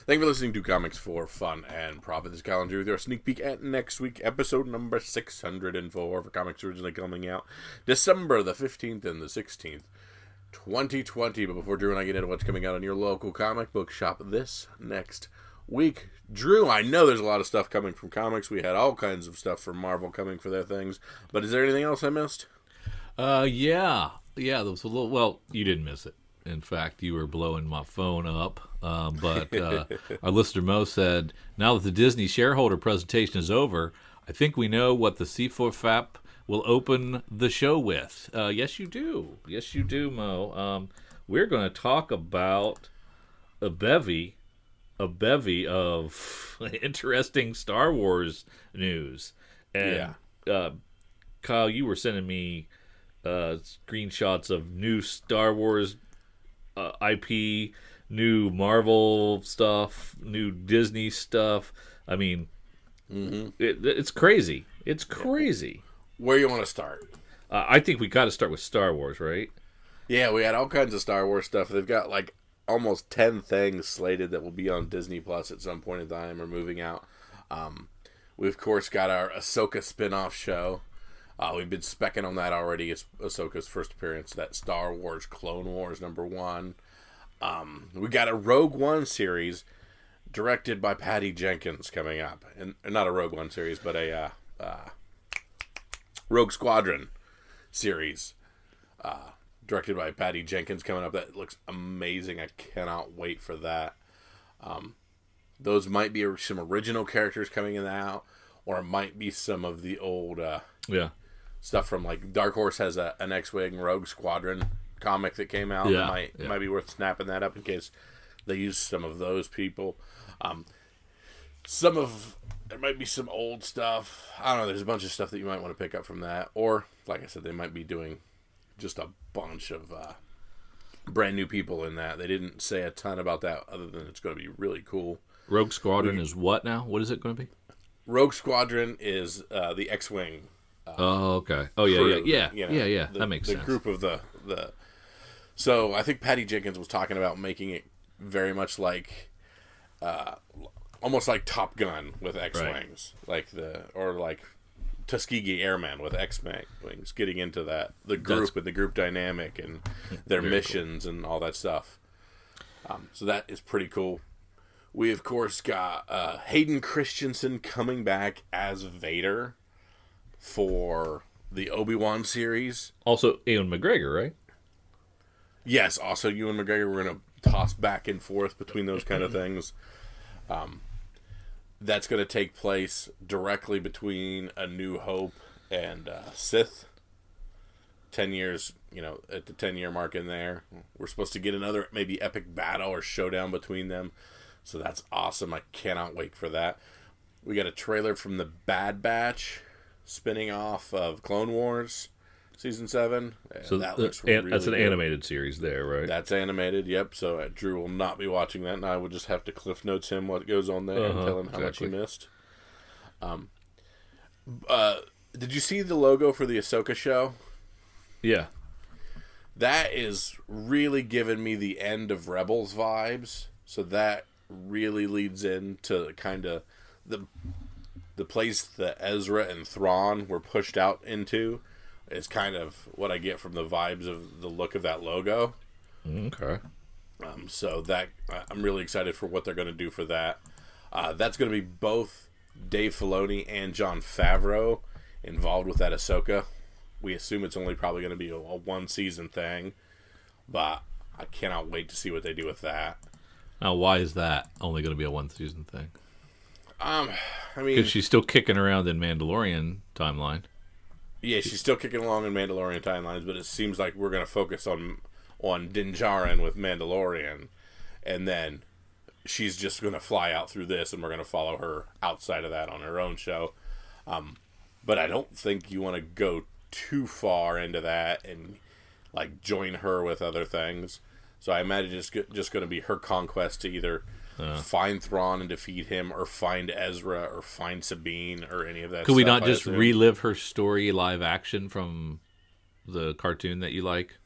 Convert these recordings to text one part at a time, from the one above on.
Thank you for listening to Comics for Fun and Profit. This is Colin with your sneak peek at next week, episode number 604 for comics originally coming out December the 15th and the 16th, 2020. But before Drew and I get into what's coming out on your local comic book shop this next week, Drew, I know there's a lot of stuff coming from comics. We had all kinds of stuff from Marvel coming for their things. But is there anything else I missed? Yeah. There was a little. Well, you didn't miss it. In fact, you were blowing my phone up. But our listener Mo said, now that the Disney shareholder presentation is over, I think we know what the C4FAP will open the show with. Yes, you do. Yes, you do, Mo. We're going to talk about a bevy of interesting Star Wars news. And Kyle, you were sending me screenshots of new Star Wars IP, new Marvel stuff, new Disney stuff. I mean, it's crazy. It's crazy. Where you want to start? I think we got to start with Star Wars, right? Yeah, we had all kinds of Star Wars stuff. They've got like almost 10 things slated that will be on Disney Plus at some point in time or moving out. We, of course, got our Ahsoka spin-off show. We've been specking on that already. It's Ahsoka's first appearance, that Star Wars Clone Wars #1. We got a Rogue One series directed by Patty Jenkins coming up. And not a Rogue One series, but a Rogue Squadron series directed by Patty Jenkins coming up. That looks amazing. I cannot wait for that. Those might be some original characters coming in and out, or it might be some of the old stuff from, like, Dark Horse has an X-Wing Rogue Squadron comic that came out. It might be worth snapping that up in case they use some of those people. There might be some old stuff. I don't know. There's a bunch of stuff that you might want to pick up from that. Or, like I said, they might be doing just a bunch of brand new people in that. They didn't say a ton about that other than it's going to be really cool. Rogue Squadron is what now? What is it going to be? Rogue Squadron is the X-Wing. Okay. Oh, crew, yeah. That makes sense. sense. The group of the. So I think Patty Jenkins was talking about making it very much like, almost like Top Gun with X-Wings, right. like Tuskegee Airmen with X-Wings, getting into the group and the group dynamic and their missions and all that stuff. So that is pretty cool. We, of course, got Hayden Christensen coming back as Vader for the Obi-Wan series. Also, Ewan McGregor, right? Yes, also Ewan McGregor. We're going to toss back and forth between those kind of things. That's going to take place directly between A New Hope and Sith. 10 years, at the 10-year mark in there. We're supposed to get another maybe epic battle or showdown between them. So that's awesome. I cannot wait for that. We got a trailer from the Bad Batch spinning off of Clone Wars Season 7. So that looks really that's an good. Animated series there, right? That's animated, yep. So Drew will not be watching that, and I will just have to Cliff Notes him what goes on there and tell him how much he missed. Did you see the logo for the Ahsoka show? Yeah. That is really giving me the end of Rebels vibes. So that really leads into kind of the place that Ezra and Thrawn were pushed out into. Is kind of what I get from the vibes of the look of that logo. Okay. So that I'm really excited for what they're going to do for that. That's going to be both Dave Filoni and Jon Favreau involved with that Ahsoka. We assume it's only probably going to be a one-season thing, but I cannot wait to see what they do with that. Now, why is that only going to be a one-season thing? I mean, because she's still kicking around in Mandalorian timeline. Yeah, she's still kicking along in Mandalorian timelines, but it seems like we're going to focus on Din Djarin with Mandalorian, and then she's just going to fly out through this, and we're going to follow her outside of that on her own show. But I don't think you want to go too far into that and like join her with other things. So I imagine it's just going to be her conquest to either find Thrawn and defeat him, or find Ezra, or find Sabine, or any of that. Could we not just relive her story live action from the cartoon that you like?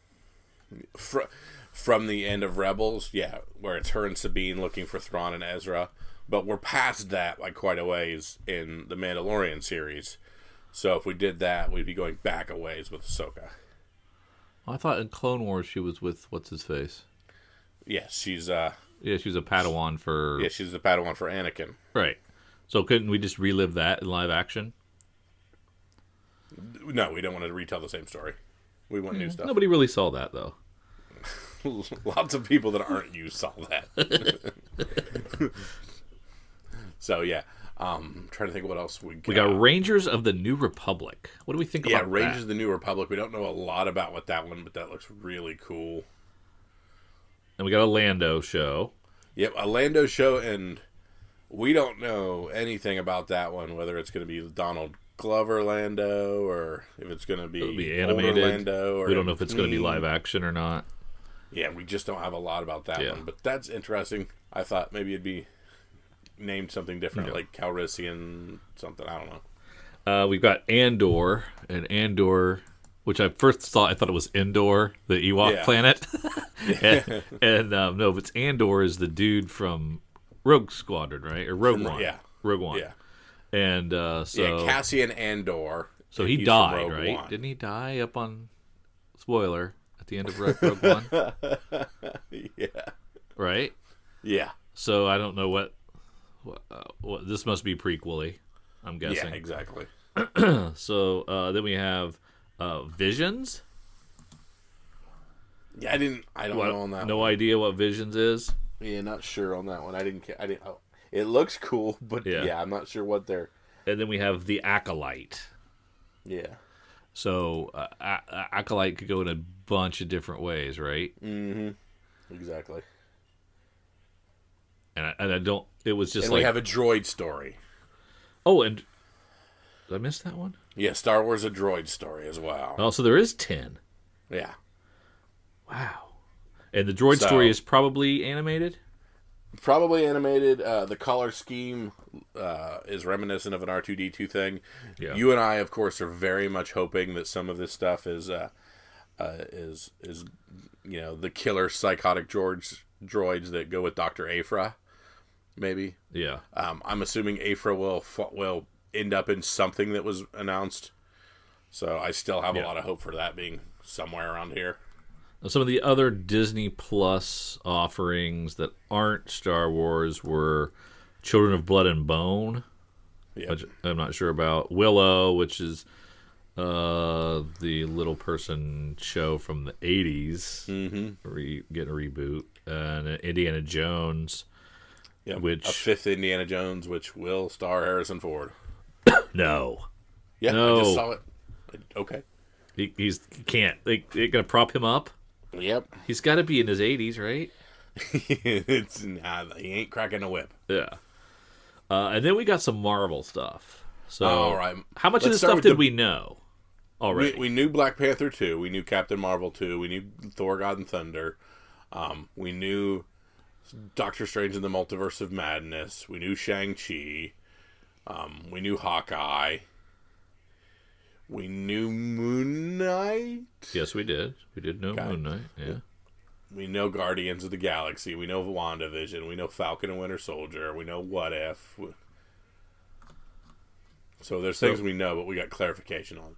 from the end of Rebels, yeah, where it's her and Sabine looking for Thrawn and Ezra. But we're past that like quite a ways in the Mandalorian series. So if we did that, we'd be going back a ways with Ahsoka. I thought in Clone Wars she was with what's his face. Yes, she's Yeah, she was a Padawan for. yeah, she's the Padawan for Anakin. Right. So couldn't we just relive that in live action? No, we don't want to retell the same story. We want new stuff. Nobody really saw that though. Lots of people that aren't you saw that. So yeah, trying to think what else we got. We got Rangers of the New Republic. What do we think about that? Yeah, Rangers of the New Republic. We don't know a lot about what that one, but that looks really cool. And we got a Lando show. Yep, a Lando show, and we don't know anything about that one, whether it's going to be Donald Glover Lando or if it's going to be animated. older Lando. Or we don't know if it's going to be live action or not. Yeah, we just don't have a lot about that one, but that's interesting. I thought maybe it'd be named something different, like Calrissian something. I don't know. We've got Andor, and Andor, which I first thought it was Endor, the Ewok planet. and no, but it's Andor is the dude from Rogue Squadron, right? Or Rogue One. Yeah. Rogue One. Yeah. And Cassian Andor. So he died, right? One. Didn't he die up on spoiler at the end of Rogue One? Yeah. Right? Yeah. So I don't know what this must be prequely, I'm guessing. Yeah, exactly. So then we have Visions. Yeah, I don't know on that. No idea what Visions is. Yeah, not sure on that one. I didn't. Oh, it looks cool, but yeah, I'm not sure what they're. And then we have the Acolyte. Yeah. So Acolyte could go in a bunch of different ways, right? Mm-hmm. Exactly. And I don't. It was just and like we have a droid story. Oh, and did I miss that one? Yeah, Star Wars a droid story as well. Oh, so there is 10. Yeah. Wow. And the droid story is probably animated? Probably animated. The color scheme is reminiscent of an R2-D2 thing. Yeah. You and I, of course, are very much hoping that some of this stuff is the killer psychotic droids that go with Dr. Aphra, maybe. Yeah. I'm assuming Aphra will end up in something that was announced. So I still have a lot of hope for that being somewhere around here. Some of the other Disney Plus offerings that aren't Star Wars were Children of Blood and Bone, which I'm not sure about. Willow, which is the little person show from the 80s, getting a reboot. And Indiana Jones, which... A fifth Indiana Jones, which will star Harrison Ford. No. Yeah, no. I just saw it. Okay. He can't. They're going to prop him up? Yep. He's got to be in his 80s, right? He ain't cracking a whip. Yeah. And then we got some Marvel stuff. So, all right. How much of this stuff did we know already? We knew Black Panther 2. We knew Captain Marvel 2. We knew Thor: God and Thunder. We knew Doctor Strange in the Multiverse of Madness. We knew Shang-Chi. We knew Hawkeye. We knew Moon Knight. Yes, we did. We did know Moon Knight, yeah. We know Guardians of the Galaxy. We know WandaVision. We know Falcon and Winter Soldier. We know What If. So there's things we know, but we got clarification on.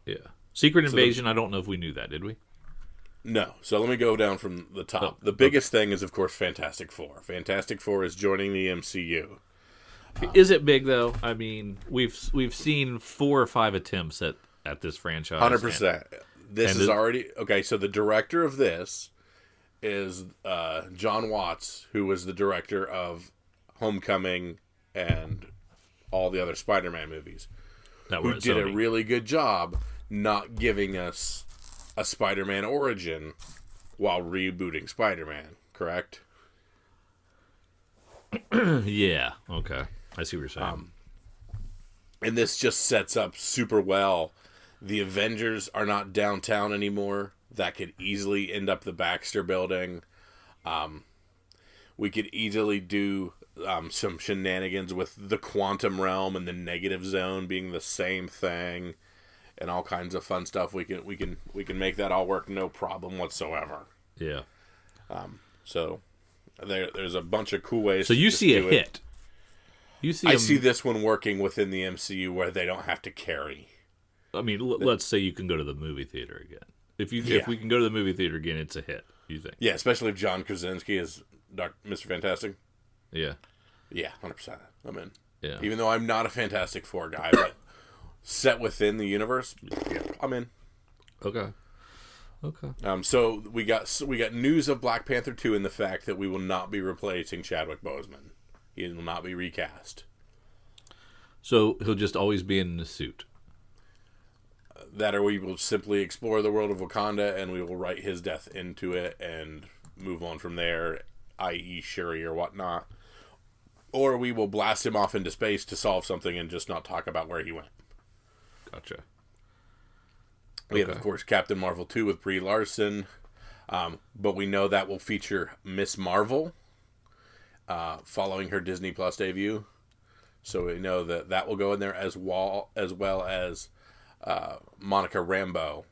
Yeah. Secret Invasion, I don't know if we knew that, did we? No. So let me go down from the top. The biggest thing is, of course, Fantastic Four. Fantastic Four is joining the MCU. Is it big though? I mean, we've seen 4 or 5 attempts at this franchise. 100%. This is already okay. So the director of this is John Watts, who was the director of Homecoming and all the other Spider-Man movies. Who did a really good job not giving us a Spider-Man origin while rebooting Spider-Man. Correct? Yeah. Okay. I see what you're saying. And this just sets up super well. The Avengers are not downtown anymore. That could easily end up the Baxter Building. We could easily do some shenanigans with the Quantum Realm and the Negative Zone being the same thing, and all kinds of fun stuff. We can make that all work, no problem whatsoever. Yeah. So there's a bunch of cool ways. So to you just see a do hit. It. You see. I see this one working within the MCU where they don't have to carry. I mean, let's say you can go to the movie theater again. If we can go to the movie theater again, it's a hit. You think? Yeah, especially if John Krasinski is Mr. Fantastic. Yeah. Yeah, 100%. I'm in. Yeah. Even though I'm not a Fantastic Four guy, but set within the universe, yeah, I'm in. Okay. So we got news of Black Panther 2 in the fact that we will not be replacing Chadwick Boseman. He will not be recast. So he'll just always be in the suit. That or we will simply explore the world of Wakanda and we will write his death into it and move on from there, i.e. Shuri or whatnot. Or we will blast him off into space to solve something and just not talk about where he went. Gotcha. We have, of course, Captain Marvel 2 with Brie Larson. But we know that will feature Miss Marvel following her Disney Plus debut. So we know that will go in there as well as Monica Rambeau.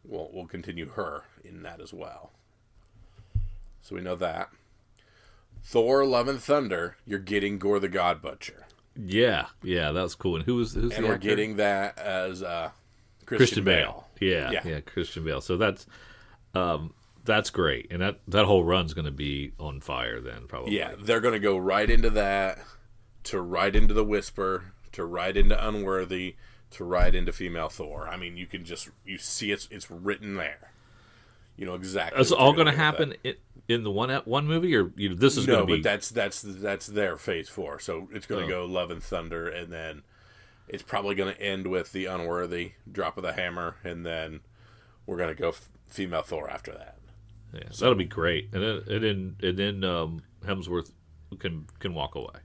We'll continue her in that as well. So we know that. Thor: Love and Thunder, you're getting Gore the God Butcher. Yeah, that's cool. And who's and the we're actor? Getting that as Christian Bale. Yeah, Christian Bale. So that's great, and that whole run's going to be on fire then, probably. Yeah, they're going to go right into that, to right into the Whisper, to right into Unworthy, to right into Female Thor. I mean, you see it's written there. You know exactly. It's all going to happen in the one movie, or this is going to be. No, but that's their Phase 4. So it's going to go Love and Thunder, and then it's probably going to end with the Unworthy drop of the hammer, and then we're going to go Female Thor after that. Yeah, so that'll be great, and then Hemsworth can walk away.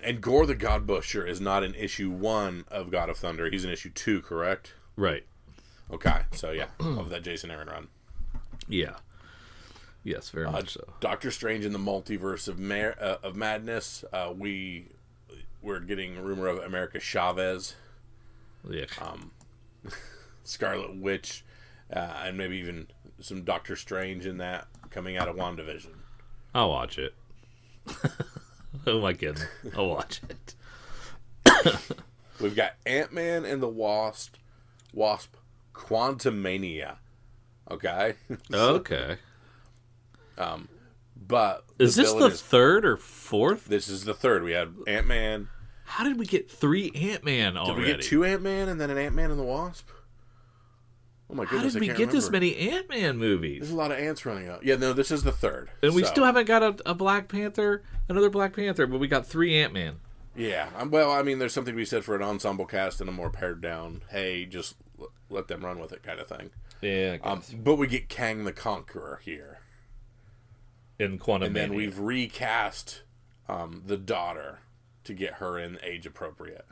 And Gore the God Butcher is not in issue 1 of God of Thunder. He's in issue 2, correct? Right. Okay, so yeah, of that Jason Aaron run. Yeah. Yes, very much so. Doctor Strange in the Multiverse of Madness. We're getting a rumor of America Chavez. Yeah. Scarlet Witch, and maybe even some Doctor Strange in that coming out of WandaVision. I'll watch it. Who am I kidding? I'll watch it. We've got Ant-Man and the Wasp Quantumania. Okay? Okay. But is this the third or fourth? This is the third. We had Ant-Man. How did we get 3 Ant-Man already? Did we get 2 Ant-Man and then an Ant-Man and the Wasp? Oh my goodness, how did we get this many Ant-Man movies? There's a lot of ants running out. Yeah, no, this is the third. And we still haven't got a Black Panther, another Black Panther, but we got 3 Ant-Man. Yeah, well, I mean, there's something to be said for an ensemble cast and a more pared down, hey, just let them run with it kind of thing. Yeah, I guess. But we get Kang the Conqueror here. In Quantumania. And then we've recast the daughter to get her in age appropriate.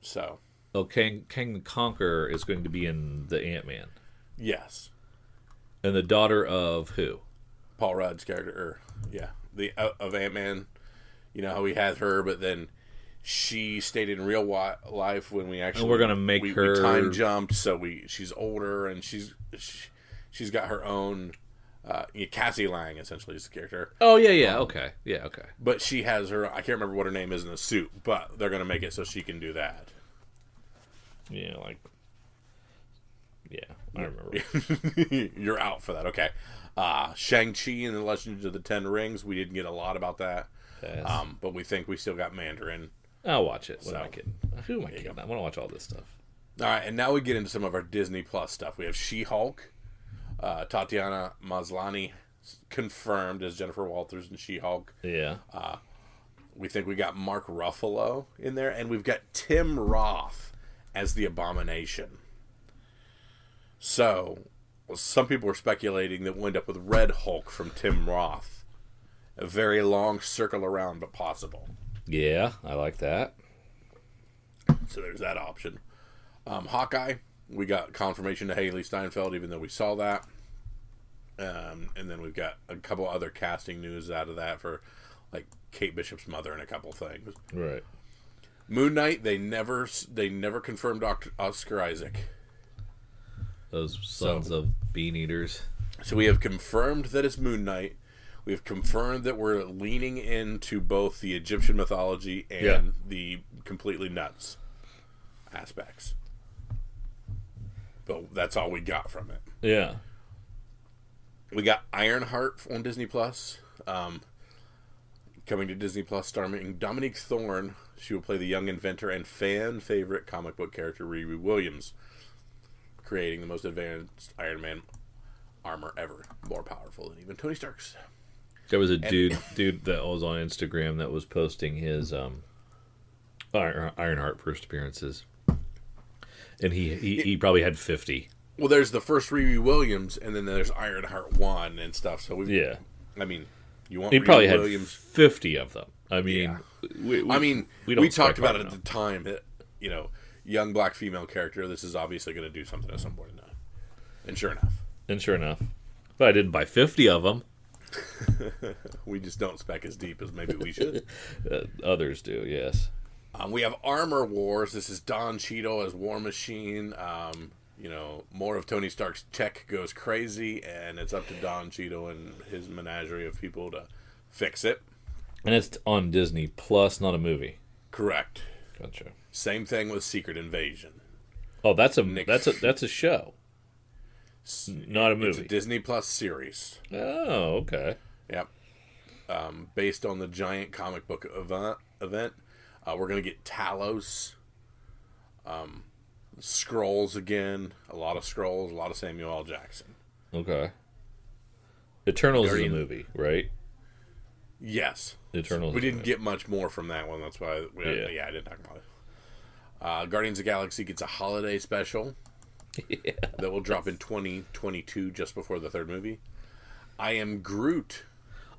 So. Oh, Kang the Conqueror is going to be in the Ant-Man. Yes. And the daughter of who? Paul Rudd's character. Of Ant-Man. You know how we had her, but then she stayed in real life when we actually. And we're gonna make her. We time jumped, so she's older and she's got her own. Cassie Lang essentially is the character. Oh yeah. Okay. But she has her. I can't remember what her name is in the suit, but they're gonna make it so she can do that. Yeah, I remember. You're out for that, okay. Shang-Chi and the Legends of the Ten Rings, we didn't get a lot about that. Yes. But we think we still got Mandarin. I'll watch it. What am I kidding? Who am I kidding? I want to watch all this stuff. All right, and now we get into some of our Disney Plus stuff. We have She-Hulk. Tatiana Maslany confirmed as Jennifer Walters in She-Hulk. Yeah. We think we got Mark Ruffalo in there, and we've got Tim Roth as the Abomination. So, some people are speculating that we'll end up with Red Hulk from Tim Roth. A very long circle around, but possible. Yeah, I like that. So there's that option. Hawkeye, we got confirmation to Haley Steinfeld, even though we saw that. And then we've got a couple other casting news out of that for, like, Kate Bishop's mother and a couple things. Right. Moon Knight, they never confirmed Oscar Isaac. Those sons of bean eaters. So we have confirmed that it's Moon Knight. We have confirmed that we're leaning into both the Egyptian mythology and the completely nuts aspects. But that's all we got from it. Yeah. We got Ironheart on Disney Plus. Coming to Disney Plus, starring Dominique Thorne. She will play the young inventor and fan favorite comic book character Riri Williams, creating the most advanced Iron Man armor ever, more powerful than even Tony Stark's. There was a dude that was on Instagram that was posting his Ironheart first appearances, and he probably had 50. Well, there's the first Riri Williams, and then there's Ironheart 1 and stuff. So I mean, you want he Riri probably Williams. had 50 of them. I mean, we talked about it at the time that, young black female character. This is obviously going to do something at some point in time. And sure enough. But I didn't buy 50 of them. We just don't spec as deep as maybe we should. Others do, yes. We have Armor Wars. This is Don Cheadle as War Machine. More of Tony Stark's tech goes crazy, and it's up to Don Cheadle and his menagerie of people to fix it. And it's on Disney Plus, not a movie. Correct. Gotcha. Same thing with Secret Invasion. Oh, that's a show, not a movie. It's a Disney Plus series. Oh, okay. Yep. Based on the giant comic book event. We're going to get Talos. Skrulls again. A lot of Skrulls. A lot of Samuel L. Jackson. Okay. Eternals is a movie, right? Yes. Eternals. We didn't get much more from that one. That's why I didn't talk about it. Guardians of the Galaxy gets a holiday special that will drop in 2022, just before the third movie. I Am Groot.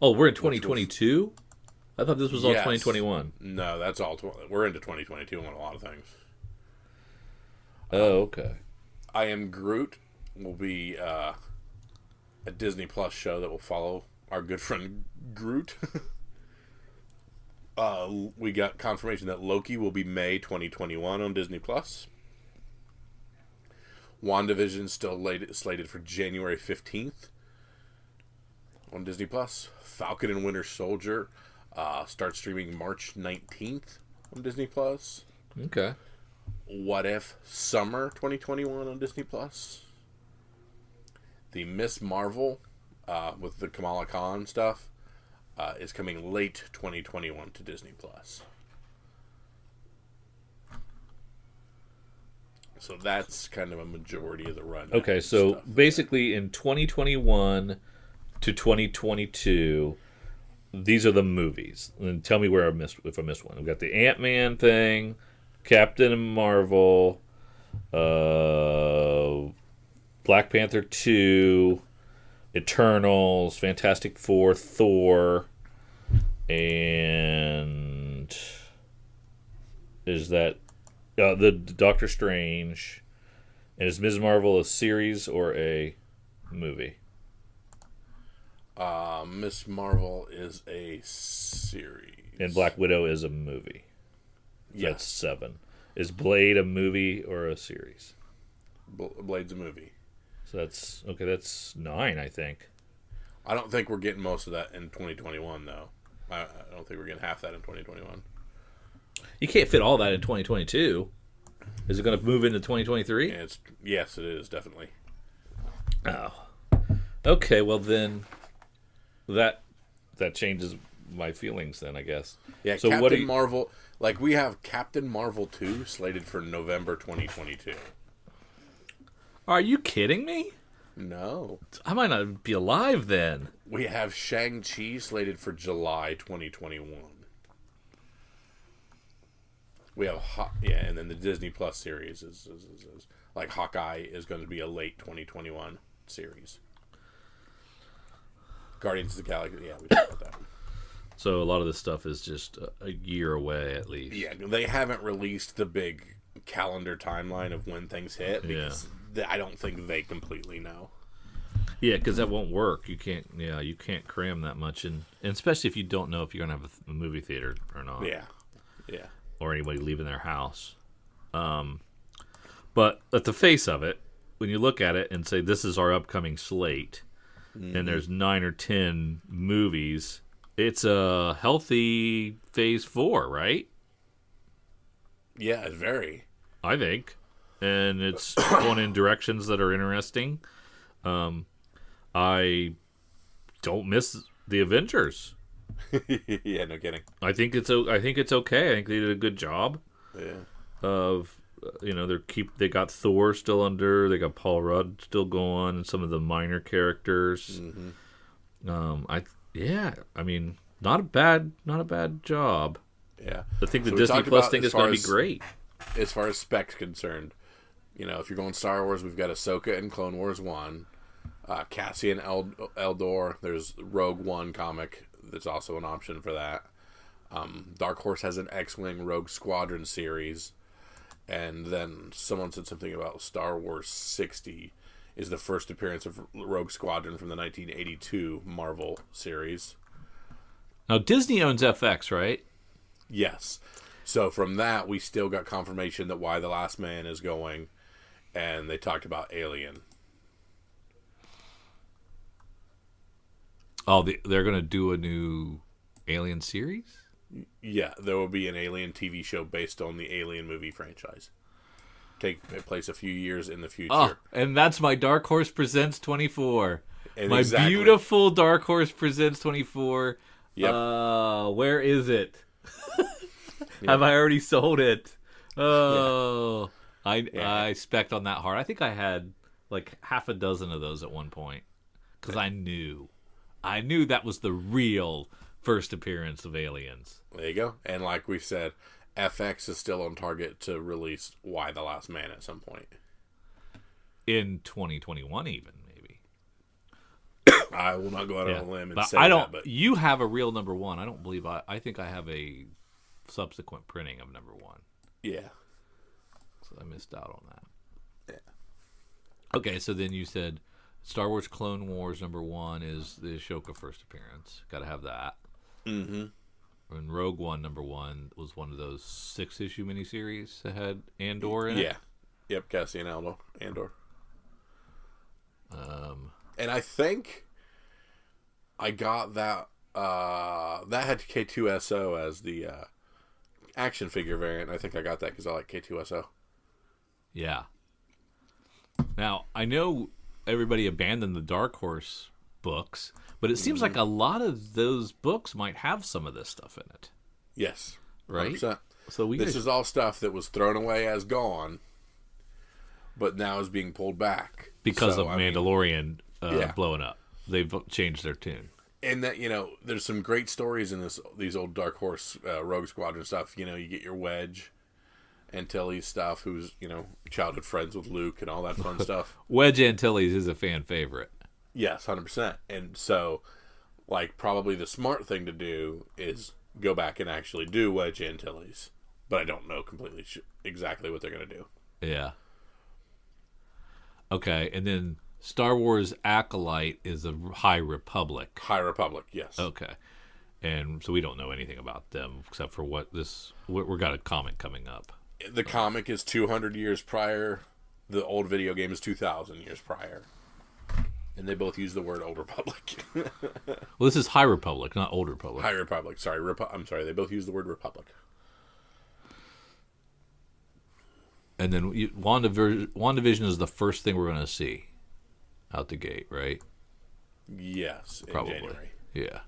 Oh, we're in 2022? I thought this was all 2021. No, that's all. We're into 2022 on a lot of things. Oh, okay. I Am Groot will be a Disney Plus show that will follow our good friend Groot. We got confirmation that Loki will be May 2021 on Disney Plus. WandaVision still slated for January 15th on Disney Plus. Falcon and Winter Soldier starts streaming March 19th on Disney Plus. Okay. What If Summer 2021 on Disney Plus. The Miss Marvel with the Kamala Khan stuff is coming late 2021 to Disney Plus. So that's kind of a majority of the run. Okay, so basically in 2021 to 2022, these are the movies. And tell me where if I missed one. We've got the Ant-Man thing, Captain Marvel, Black Panther 2, Eternals, Fantastic Four, Thor, and is that the Doctor Strange, and is Ms. Marvel a series or a movie? Miss Marvel is a series, and Black Widow is a movie. Yes. That's 7. Is Blade a movie or a series? Blade's a movie. So that's okay. That's 9, I think. I don't think we're getting most of that in 2021, though. I don't think we're getting half that in 2021. You can't fit all that in 2022. Is it going to move into 2023? Yes, it is, definitely. Oh. Okay, well then that changes my feelings then, I guess. Yeah, so Captain Marvel, we have Captain Marvel 2 slated for November 2022. Are you kidding me? No. I might not be alive then. We have Shang-Chi slated for July 2021. We have and then the Disney Plus series is like Hawkeye is going to be a late 2021 series. Guardians of the Galaxy, we talked about that. So a lot of this stuff is just a year away at least. Yeah, they haven't released the big calendar timeline of when things hit because I don't think they completely know. Yeah, because that won't work. You can't cram that much, and especially if you don't know if you're going to have a movie theater or not. Yeah. Or anybody leaving their house. But at the face of it, when you look at it and say this is our upcoming slate, and there's 9 or 10 movies. It's a healthy Phase 4, right? Yeah, it's very. I think. And it's going in directions that are interesting. I don't miss the Avengers. Yeah, no kidding. I think it's okay. I think they did a good job. Yeah. Of they got Thor still under, they got Paul Rudd still going, and some of the minor characters. I mean, not a bad job. Yeah, I think the Disney Plus thing is going to be great. As far as specs concerned, if you're going Star Wars, we've got Ahsoka and Clone Wars 1, Cassian Eldor. There's Rogue One comic that's also an option for that. Dark Horse has an X-Wing Rogue Squadron series. And then someone said something about Star Wars 60 is the first appearance of Rogue Squadron from the 1982 Marvel series. Now, Disney owns FX, right? Yes. So from that, we still got confirmation that Why the Last Man is going, and they talked about Alien. Oh, they're going to do a new Alien series? Yeah, there will be an Alien TV show based on the Alien movie franchise. Take place a few years in the future. Oh, and that's my Dark Horse Presents 24. And my beautiful Dark Horse Presents 24. Yep. Where is it? Have I already sold it? Oh, yeah. I spec'd on that hard. I think I had like half a dozen of those at one point because I knew that was the real first appearance of aliens. There you go. And like we said, FX is still on target to release Why the Last Man at some point. In 2021 even, maybe. I will not go out on a limb and say that. But you have a real number 1. I don't believe I think I have a subsequent printing of number 1. Yeah. So I missed out on that. Yeah. Okay, so then you said Star Wars Clone Wars number 1 is the Ashoka first appearance. Got to have that. Mm-hmm. And Rogue One number 1 was one of those 6-issue miniseries that had Andor in it. Yeah. Yep, Cassian Andor. And I think I got that. That had K2SO as the action figure variant. I think I got that because I like K2SO. Yeah. Now, I know everybody abandoned the Dark Horse books, but it seems like a lot of those books might have some of this stuff in it. Yes. Right? 100%. So this is all stuff that was thrown away as gone, but now is being pulled back. Because of Mandalorian blowing up. They've changed their tune. And that, there's some great stories in these old Dark Horse Rogue Squadron stuff. You get your Wedge Antilles stuff, who's, childhood friends with Luke and all that fun stuff. Wedge Antilles is a fan favorite. Yes, 100%. And so, probably the smart thing to do is go back and actually do Wedge Antilles. But I don't know completely exactly what they're going to do. Yeah. Okay, and then Star Wars Acolyte is a High Republic. High Republic, yes. Okay. And so we don't know anything about them except for we got a comic coming up. The comic is 200 years prior. The old video game is 2,000 years prior. And they both use the word Old Republic. Well, this is High Republic, not Old Republic. High Republic, sorry. I'm sorry, they both use the word Republic. And then WandaVision is the first thing we're going to see out the gate, right? Yes, probably. In January. Yeah.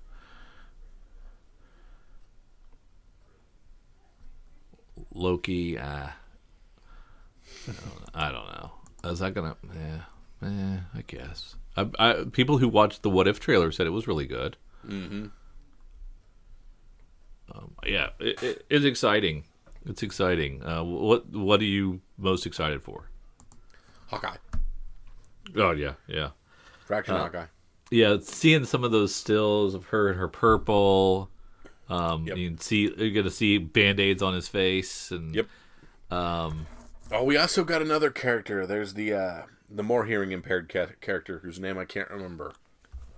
Loki, I don't know. Is that gonna? I guess. People who watched the What If trailer said it was really good. Mm-hmm. Yeah, it's exciting. It's exciting. What are you most excited for? Hawkeye. Oh yeah. Fraction Hawkeye. Yeah, seeing some of those stills of her in her purple. Yep. You're gonna see Band-Aids on his face, and yep. We also got another character. There's the more hearing impaired character whose name I can't remember.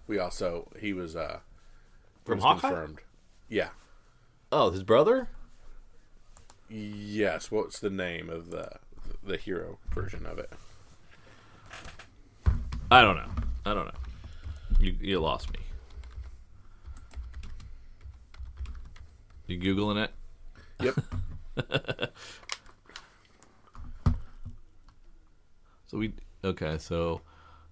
He was from Hawkeye? Confirmed. Yeah. Oh, his brother? Yes. What's the name of the hero version of it? I don't know. You lost me. You Googling it? Yep. So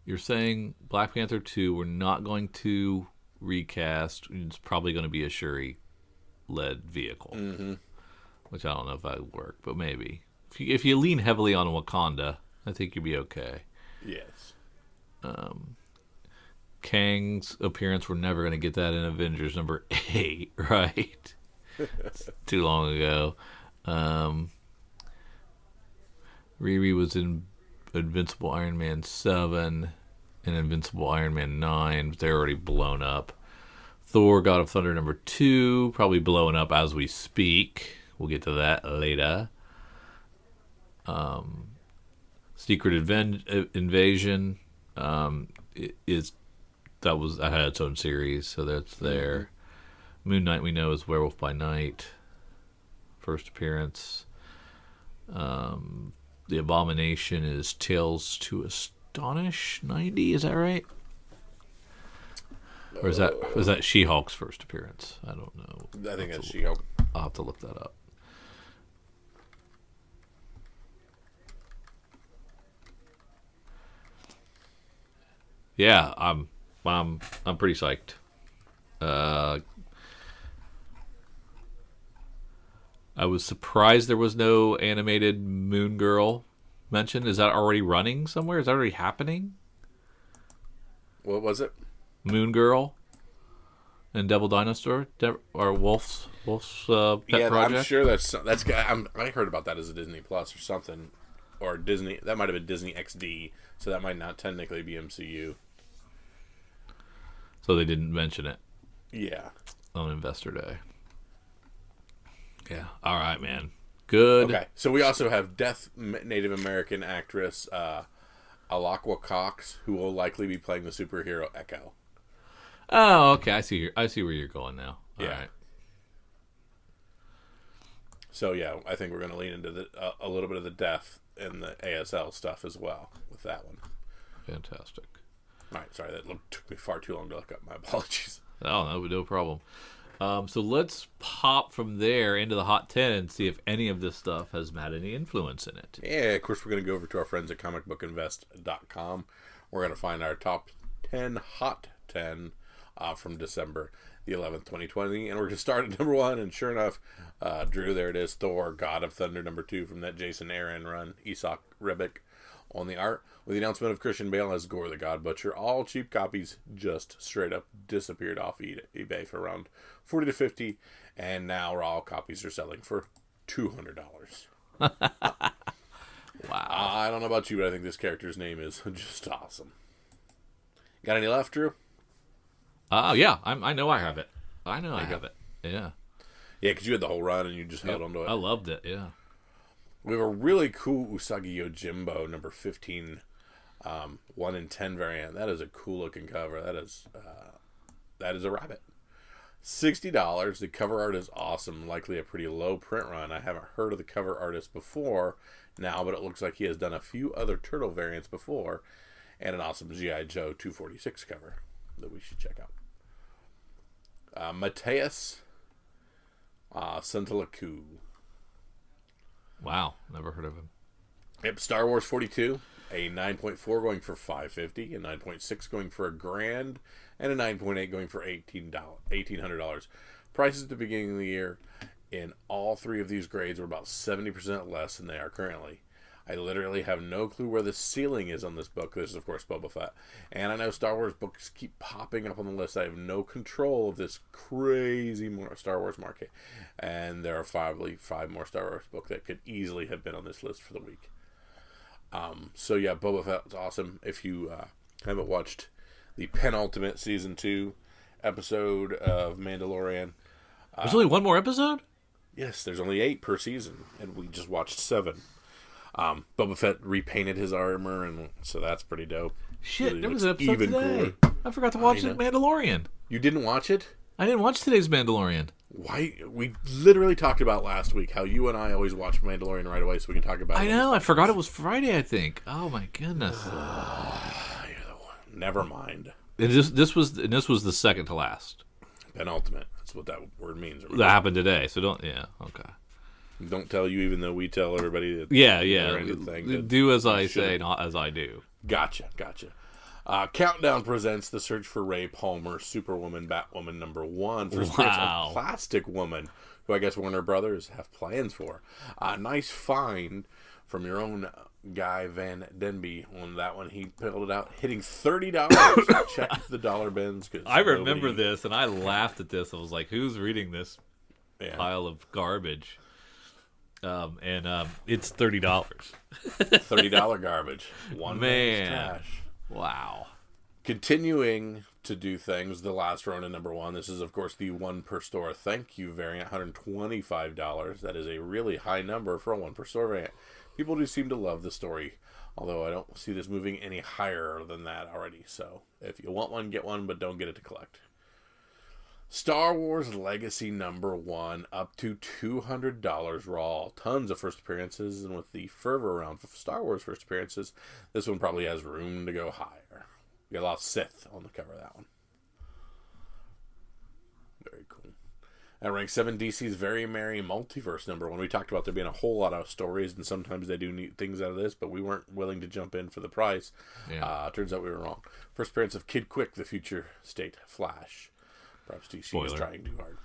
you're saying Black Panther 2, we're not going to recast. It's probably going to be a Shuri-led vehicle, which I don't know if that would work, but maybe. If you lean heavily on Wakanda, I think you'd be okay. Yes. Kang's appearance, we're never going to get that in Avengers number 8, right? It's too long ago. Riri was in Invincible Iron Man 7 and Invincible Iron Man 9. But they're already blown up. Thor, God of Thunder number 2, probably blowing up as we speak. We'll get to that later. Secret Invasion that had its own series, so that's there. Moon Knight we know is Werewolf by Night. First appearance. The Abomination is Tales to Astonish 90, is that right? Or is that She-Hulk's first appearance? I don't know. I think that's She-Hulk. I'll have to look that up. Yeah, I'm pretty psyched. I was surprised there was no animated Moon Girl mentioned. Is that already running somewhere? Is that already happening? What was it? Moon Girl and Devil Dinosaur or Wolf's pet project. I'm sure that's. I heard about that as a Disney Plus or something, or Disney. That might have been Disney XD, so that might not technically be MCU. So they didn't mention it. Yeah. On Investor Day. Yeah. All right, man. Good. Okay. So we also have deaf Native American actress Alakwa Cox, who will likely be playing the superhero Echo. Oh, okay. I see where you're going now. All right. So yeah, I think we're going to lean into a little bit of the deaf and the ASL stuff as well with that one. Fantastic. All right. Sorry, that took me far too long to look up. My apologies. Oh, no problem. So let's pop from there into the Hot 10 and see if any of this stuff has had any influence in it. Yeah, of course, we're going to go over to our friends at comicbookinvest.com. We're going to find our top 10 Hot 10 from December the 11th, 2020. And we're going to start at number 1. And sure enough, Drew, there it is. Thor, God of Thunder, number 2 from that Jason Aaron run. Isak Rebic on the art. With the announcement of Christian Bale as Gore the God Butcher, all cheap copies just straight up disappeared off eBay for around $40 to $50, and now all copies are selling for $200. Wow! I don't know about you, but I think this character's name is just awesome. Got any left, Drew? Yeah, I know I have it. I have it. Yeah. Yeah, because you had the whole run and you just held onto it. I loved it. Yeah. We have a really cool Usagi Yojimbo number 15. 1 in 10 variant. That is a cool looking cover. That is a rabbit. $60. The cover art is awesome. Likely a pretty low print run. I haven't heard of the cover artist before now, but it looks like he has done a few other turtle variants before, and an awesome G.I. Joe 246 cover that we should check out. Mateus Santalaku. Wow, never heard of him. Yep, Star Wars 42. A 9.4 going for $550, a 9.6 going for $1,000, and a 9.8 going for $1,800. Prices at the beginning of the year in all 3 of these grades were about 70% less than they are currently. I literally have no clue where the ceiling is on this book. This is, of course, Boba Fett. And I know Star Wars books keep popping up on the list. I have no control of this crazy Star Wars market. And there are 5 more Star Wars books that could easily have been on this list for the week. So yeah, Boba Fett was awesome. If you haven't watched the penultimate season 2 episode of Mandalorian, there's only one more episode? Yes, there's only 8 per season, and we just watched 7. Boba Fett repainted his armor, and so that's pretty dope. Shit, really there was an episode today. Cooler. I forgot to watch Mandalorian. You didn't watch it? I didn't watch today's Mandalorian. Why? We literally talked about last week how you and I always watch Mandalorian right away so we can talk about it. I know. I forgot it was Friday, I think. Oh, my goodness. You're the one. Never mind. And this was the second to last. Penultimate. That's what that word means. That happened today. So don't. Yeah. Okay. Don't tell you, even though we tell everybody that. Yeah. Do as I say, not as I do. Gotcha. Countdown presents The Search for Ray Palmer, Superwoman, Batwoman #1. First appearance of Plastic Woman, who I guess Warner Brothers have plans for. Nice find from your own Guy Van Denby on that one. He pulled it out, hitting $30. Check the dollar bins. I remember this, and I laughed at this. I was like, who's reading this pile of garbage? It's $30. $30 garbage. One man's trash. Wow. Continuing to do things, The Last Ronin #1. This is, of course, the 1 per store thank you variant, $125. That is a really high number for a 1 per store variant. People do seem to love the story, although I don't see this moving any higher than that already. So if you want one, get one, but don't get it to collect. Star Wars Legacy #1, up to $200 raw. Tons of first appearances, and with the fervor around Star Wars first appearances, this one probably has room to go higher. We got a lot of Sith on the cover of that one. Very cool. At rank 7, DC's Very Merry Multiverse #1. We talked about there being a whole lot of stories, and sometimes they do neat things out of this, but we weren't willing to jump in for the price. Yeah. Turns out we were wrong. First appearance of Kid Quick, the future state Flash. Perhaps DC is trying too hard.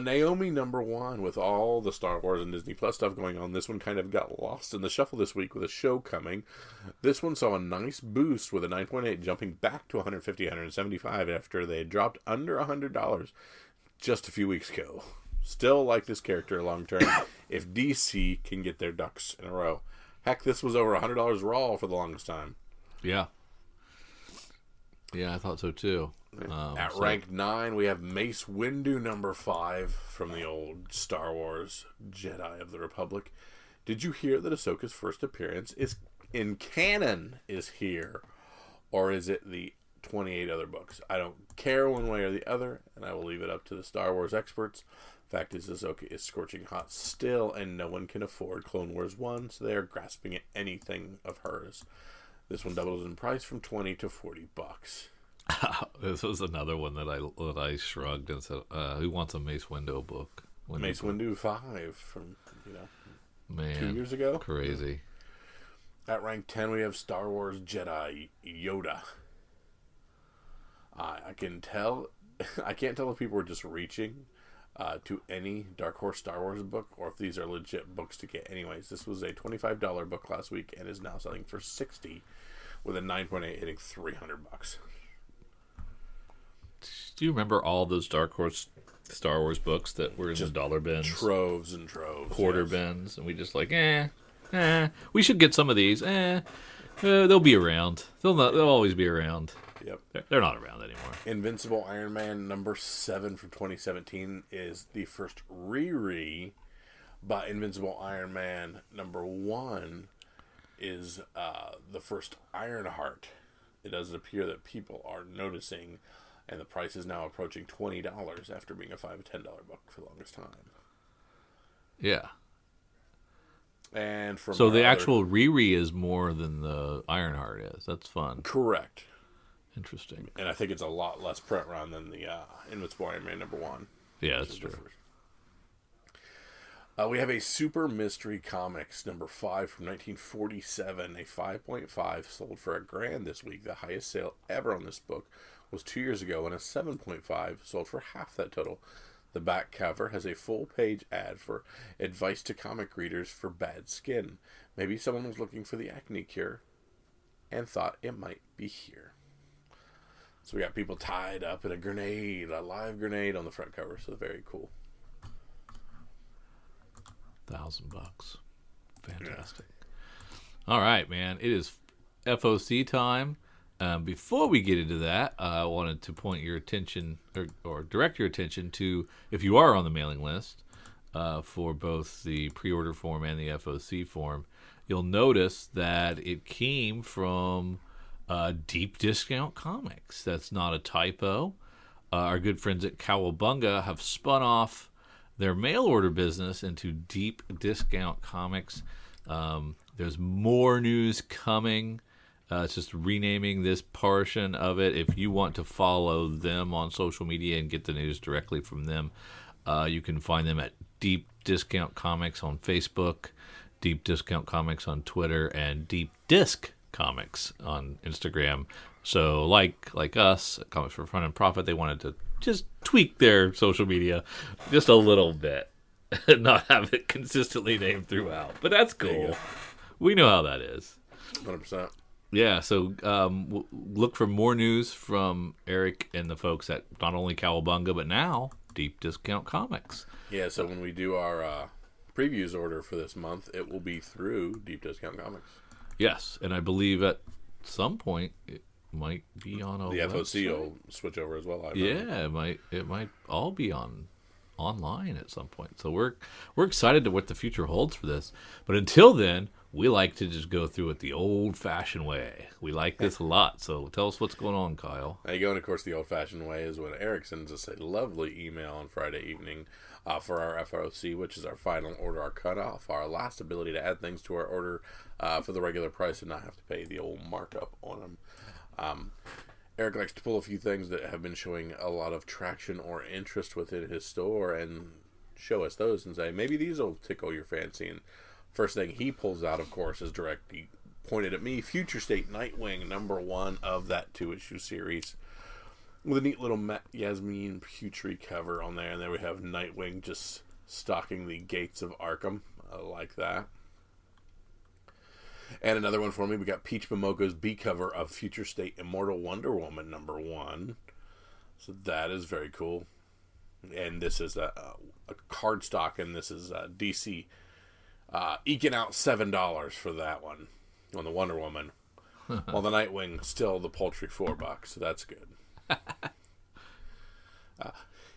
Naomi #1, with all the Star Wars and Disney Plus stuff going on. This one kind of got lost in the shuffle this week with a show coming. This one saw a nice boost with a 9.8, jumping back to 150, 175 after they had dropped under $100 just a few weeks ago. Still like this character long term if DC can get their ducks in a row. Heck, this was over $100 raw for the longest time. Yeah. Yeah, I thought so too. At rank 9, we have Mace Windu #5 from the old Star Wars Jedi of the Republic. Did you hear that Ahsoka's first appearance is in canon is here? Or is it the 28 other books? I don't care one way or the other, and I will leave it up to the Star Wars experts. Fact is, Ahsoka is scorching hot still, and no one can afford Clone Wars 1, so they are grasping at anything of hers. This one doubles in price from $20 to $40. This was another one that I shrugged and said, "Who wants a Mace Windu book?" Mace Windu 5 from 2 years ago. Crazy. At rank 10, we have Star Wars Jedi Yoda. I can tell. I can't tell if people were just reaching to any Dark Horse Star Wars book, or if these are legit books to get. Anyways, this was a $25 book last week and is now selling for $60, with a 9.8 hitting $300. Do you remember all those Dark Horse Star Wars books that were in just the dollar bins? Troves and troves. Quarter bins. And we just like, we should get some of these. They'll be around. They'll always be around. Yep. They're not around anymore. Invincible Iron Man #7 from 2017 is the first re-re, but Invincible Iron Man #1 is the first Ironheart. It does appear that people are noticing, and the price is now approaching $20 after being a $5 to $10 book for the longest time. Yeah. And so the actual re-re is more than the Ironheart is. That's fun. Correct. Interesting. And I think it's a lot less print run than the Invincible Iron Man #1. Yeah, that's true. We have a Super Mystery Comics #5 from 1947. A 5.5 sold for $1,000 this week. The highest sale ever on this book was 2 years ago, and a 7.5 sold for half that total. The back cover has a full-page ad for advice to comic readers for bad skin. Maybe someone was looking for the acne cure and thought it might be here. So we got people tied up in a live grenade on the front cover. So very cool. $1,000. Fantastic. Yeah. All right, man. It is FOC time. Before we get into that, I wanted to point your attention or direct your attention to, if you are on the mailing list for both the pre-order form and the FOC form, you'll notice that it came from Deep Discount Comics. That's not a typo. Our good friends at Cowabunga have spun off their mail order business into Deep Discount Comics. There's more news coming. It's just renaming this portion of it. If you want to follow them on social media and get the news directly from them, you can find them at Deep Discount Comics on Facebook, Deep Discount Comics on Twitter, and Deep Disc Comics on Instagram. So like us, Comics for Fun and Profit, they wanted to just tweak their social media just a little bit and not have it consistently named throughout. But that's cool. We know how that is. 100%. Yeah, so look for more news from Eric and the folks at not only Cowabunga, but now Deep Discount Comics. Yeah, so when we do our previews order for this month, it will be through Deep Discount Comics. Yes, and I believe at some point it might be on a The FOC website. will switch over as well. Yeah, it might all be online at some point. So we're excited to what the future holds for this. But until then, we like to just go through it the old-fashioned way. We like this a lot. So tell us what's going on, Kyle. There you go. And of course, the old-fashioned way is when Eric sends us a lovely email on Friday evening for our FOC, which is our final order, our cutoff, our last ability to add things to our order for the regular price and not have to pay the old markup on them. Eric likes to pull a few things that have been showing a lot of traction or interest within his store and show us those and say, maybe these will tickle your fancy. And first thing he pulls out, of course, is directly pointed at me, Future State Nightwing, #1 of that 2-issue series. With a neat little Yasmin Putri cover on there. And there we have Nightwing just stalking the gates of Arkham. I like that. And another one for me, we got Peach Momoko's B cover of Future State Immortal Wonder Woman #1. So that is very cool. And this is a cardstock, and this is DC eking out $7 for that one on the Wonder Woman. While the Nightwing still the paltry $4, so that's good.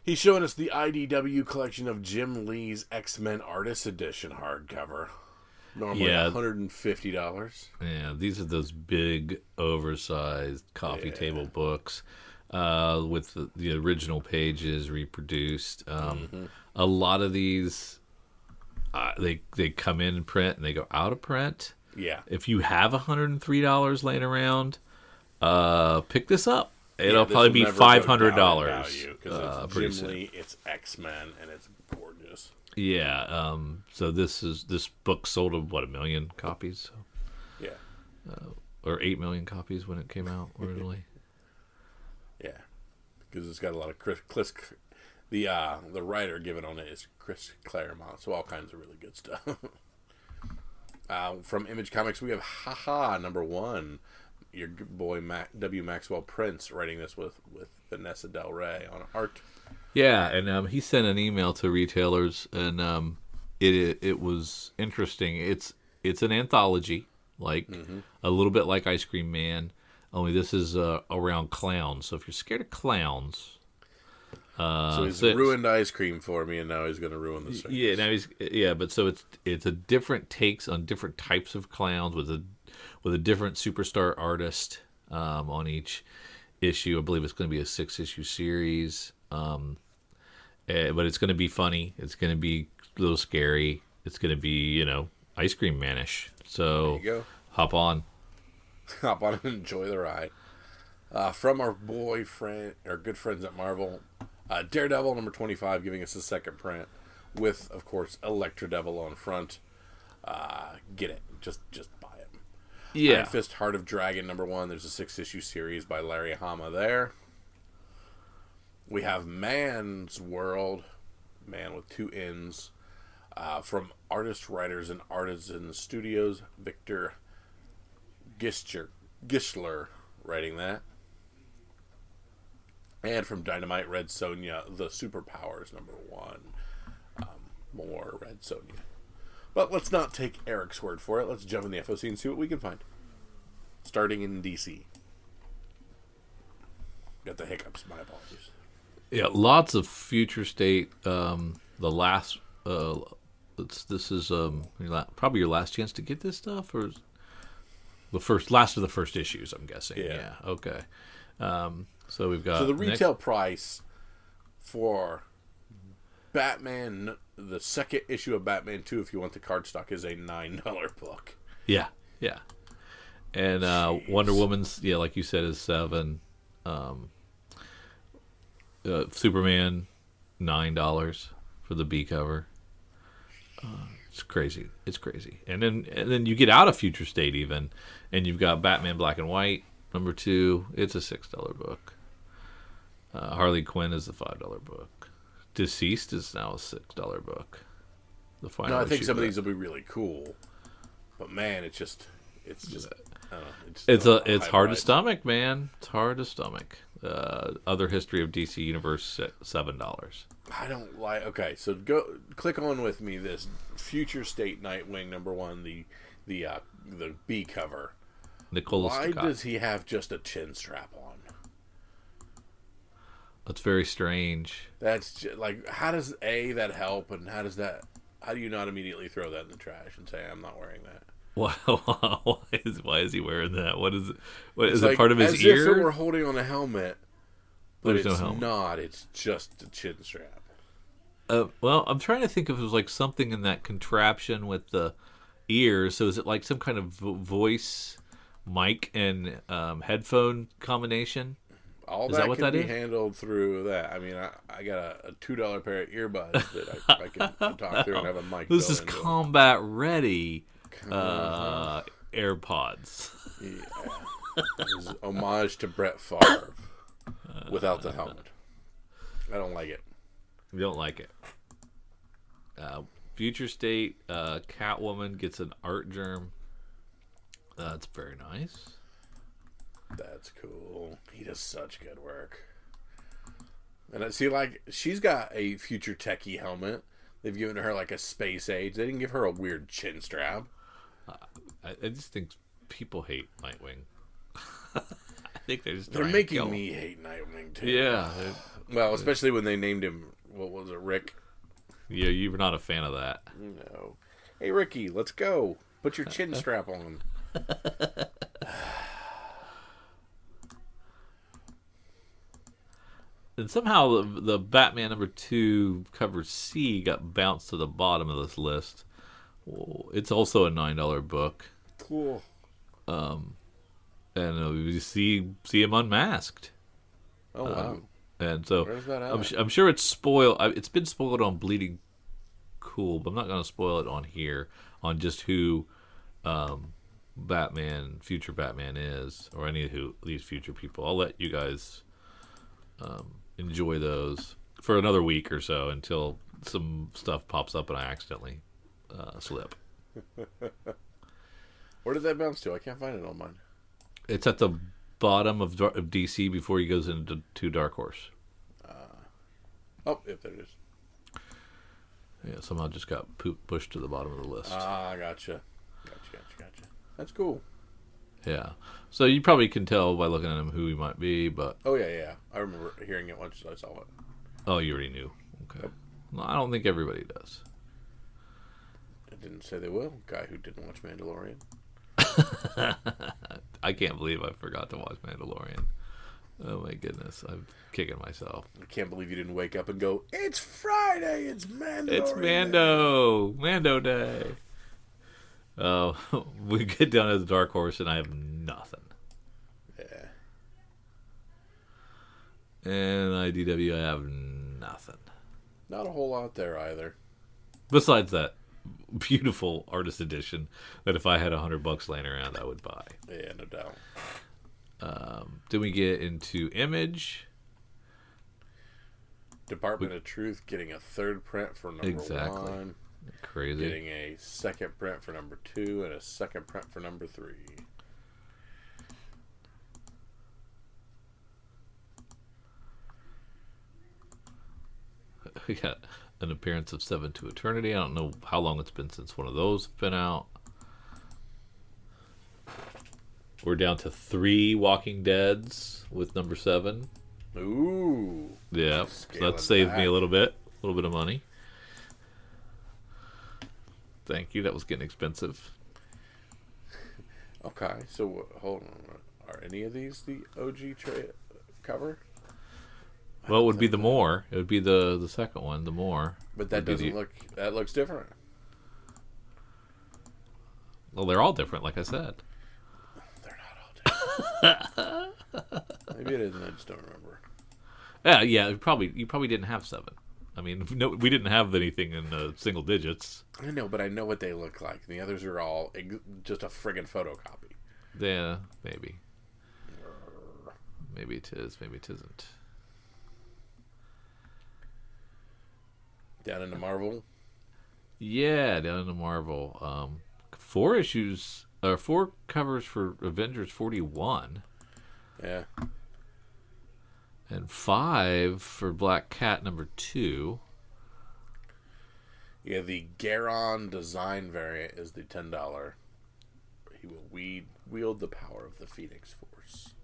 He's showing us the IDW collection of Jim Lee's X-Men Artist Edition hardcover. Normally $150. Yeah, these are those big, oversized coffee table books with the original pages reproduced. A lot of these, they come in print and they go out of print. Yeah. If you have $103 laying around, pick this up. It'll probably be $500. Because it's Jim Lee, it's X-Men, and it's gorgeous. Yeah, so this book sold of 1 million copies? So. Yeah. Or 8 million copies when it came out originally. Yeah. Because it's got a lot of Chris the writer given on it is Chris Claremont, so all kinds of really good stuff. From Image Comics, we have Haha #1. Your boy W. Maxwell Prince writing this with Vanessa Del Rey on art. Yeah, and he sent an email to retailers, and it was interesting. It's an anthology, like a little bit like Ice Cream Man, only this is around clowns. So if you're scared of clowns, so he's ruined ice cream for me, and now he's going to ruin the circus. But so it's a different takes on different types of clowns with a different superstar artist on each issue. I believe it's going to be a 6-issue series. But it's going to be funny. It's going to be a little scary. It's going to be, Ice Cream Man-ish. So there you go. Hop on and enjoy the ride. From our good friends at Marvel, Daredevil #25 giving us a second print with, of course, Electrodevil on front. Get it. Just buy it. Yeah. Iron Fist Heart of Dragon #1. There's a 6-issue series by Larry Hama there. We have Man's World, Man with 2 N's, from Artist, Writers, and Artisan Studios. Victor Gischler writing that. And from Dynamite, Red Sonja, The Superpowers #1. More Red Sonja. But let's not take Eric's word for it. Let's jump in the FOC and see what we can find. Starting in DC. Got the hiccups, my apologies. Yeah, lots of Future State. The last, this is probably your last chance to get this stuff, or last of the first issues. I'm guessing. Yeah. Okay. So we've got the retail price for Batman, the second issue of Batman 2, if you want the cardstock, is a $9 book. Yeah. And Wonder Woman's, like you said, is $7. Superman, $9 for the B cover. It's crazy. It's crazy. And then you get out of Future State even, and you've got Batman Black and White #2. It's a $6 book. Harley Quinn is a $5 book. Deceased is now a $6 book. The final. No, I think some of these will be really cool, but man, it's just. I don't know, It's hard to stomach, man. It's hard to stomach. Other History of DC Universe, $7. I don't like. Okay, so go click on with me this Future State Nightwing #1, the B cover. Nicola Why Scott. does he have just a chin strap on? That's very strange. That's just, like, how does that help, and how do you not immediately throw that in the trash and say I'm not wearing that? Why is he wearing that? What is It's it like, part of his as ear? if it were holding on a helmet, but There's no it's helmet. not. It's just a chin strap. Well, I'm trying to think if it was like something in that contraption with the ears. So is it like some kind of voice, mic, and headphone combination? All Is that that what can that be is? handled through that. I mean, I got a $2 pair of earbuds that I can talk through and have a mic. This built is into it. combat ready AirPods. Yeah. This is homage to Brett Favre without the helmet. I don't like it. You don't like it. Future State, Catwoman gets an art germ. That's very nice. That's cool. He does such good work. And I see, like, she's got a future techie helmet. They've given her like a space age. They didn't give her a weird chin strap. I just think people hate Nightwing. I think they're just They're trying to making kill him. me hate Nightwing too. Yeah. Well, especially when they named him. What was it, Rick? Yeah, you were not a fan of that. No. Hey, Ricky, let's go. Put your chin strap on. And somehow the Batman #2 cover C got bounced to the bottom of this list. It's also a $9 book. Cool. And we see him unmasked. Oh, wow. And so Where's that at? I'm sure it's spoiled. It's been spoiled on Bleeding Cool, but I'm not going to spoil it on here on just who future Batman is, or any of these future people. I'll let you guys enjoy those for another week or so until some stuff pops up and I accidentally slip. Where did that bounce to? I can't find it on mine. It's at the bottom of DC before he goes into Dark Horse. Oh, yep, there it is. Yeah, somehow just got pushed to the bottom of the list. Ah, gotcha. Gotcha. That's cool. Yeah. So you probably can tell by looking at him who he might be, but... Oh, yeah. I remember hearing it once I saw it. Oh, you already knew. Okay. Yep. Well, I don't think everybody does. I didn't say they will. Guy who didn't watch Mandalorian. I can't believe I forgot to watch Mandalorian. Oh, my goodness. I'm kicking myself. I can't believe you didn't wake up and go, it's Friday! It's Mandalorian! It's Mando! Mando Day! We get down to the Dark Horse and I have nothing. Yeah. And IDW, I have nothing. Not a whole lot there either. Besides that beautiful artist edition that if I had $100 laying around, I would buy. Yeah, no doubt. Then we get into Image. Department of Truth getting a third print for number Exactly. 1. Crazy. Getting a second print for number 2 and a second print for number 3. We got an appearance of Seven to Eternity. I don't know how long it's been since one of those have been out. We're down to 3 Walking Deads with number 7. Ooh. Yeah, so Scaling that saved me back. a little bit of money. Thank you. That was getting expensive. Okay, so hold on. Are any of these the OG cover? Well, it would be the More. It would be the second one, the More. But that Would be doesn't look. That looks different. Well, they're all different, like I said. Maybe it isn't. I just don't remember. Yeah. You probably didn't have 7. I mean, no, we didn't have anything in single digits. I know, but I know what they look like. The others are all just a friggin' photocopy. Yeah, maybe. Maybe it is. Maybe it isn't. Down into Marvel. Yeah, down into Marvel. 4 issues, or 4 covers for Avengers 41, Yeah. and 5 for Black Cat number 2. Yeah, the Garon design variant is the $10. He will wield the power of the Phoenix Force.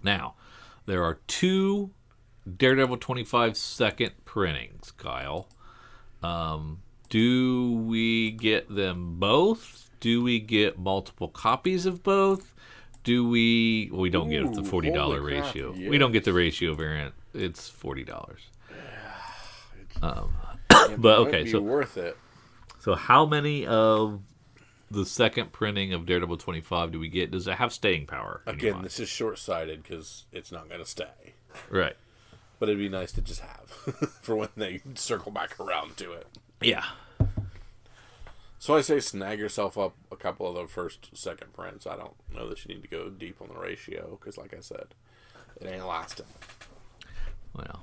Now, there are 2 Daredevil 25 second printings, Kyle. Do we get them both? Do we get multiple copies of both? Do we... Well, we don't get the $40 ratio. Yes. We don't get the ratio variant. It's $40. But okay, so worth it. So how many of the second printing of Daredevil 25 do we get? Does it have staying power? Again, this is short-sighted because it's not going to stay. Right. But it'd be nice to just have for when they circle back around to it. Yeah. So I say snag yourself up a couple of the second prints. I don't know that you need to go deep on the ratio because, like I said, it ain't lasting. Well,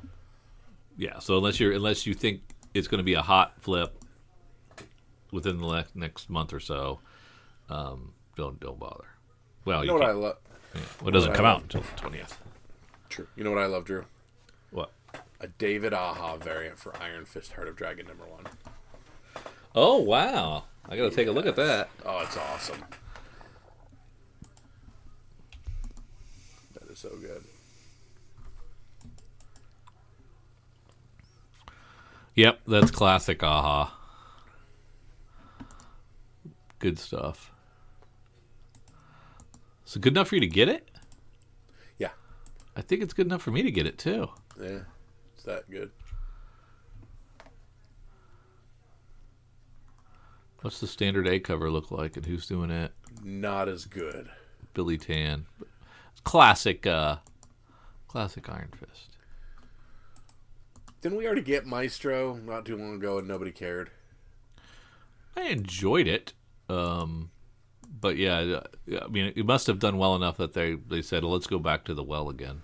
yeah. So unless you think it's going to be a hot flip within the next month or so, don't bother. Well, you know what I love? Yeah. Well, it doesn't come out until the 20th. True. You know what I love, Drew? What? A David Aja variant for Iron Fist Heart of Dragon #1. Oh, wow. I got to take a look at that. Oh, it's awesome. That is so good. Yep, that's classic Aja. Good stuff. So good enough for you to get it? Yeah. I think it's good enough for me to get it, too. Yeah, it's that good. What's the standard A cover look like, and who's doing it? Not as good. Billy Tan. Classic Iron Fist. Didn't we already get Maestro not too long ago and nobody cared? I enjoyed it. But yeah, I mean, it must have done well enough that they said, let's go back to the well again.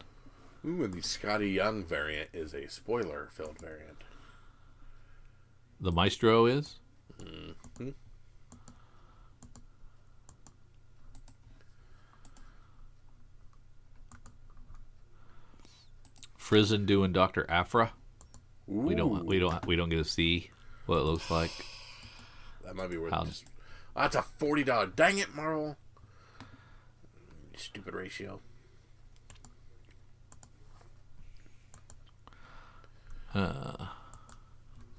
Ooh, and the Scotty Young variant is a spoiler-filled variant. The Maestro is? Mm-hmm. Frizen doing Dr. Aphra. Ooh. We don't get to see what it looks like. That might be worth it. That's a $40. Dang it, Marvel. Stupid ratio.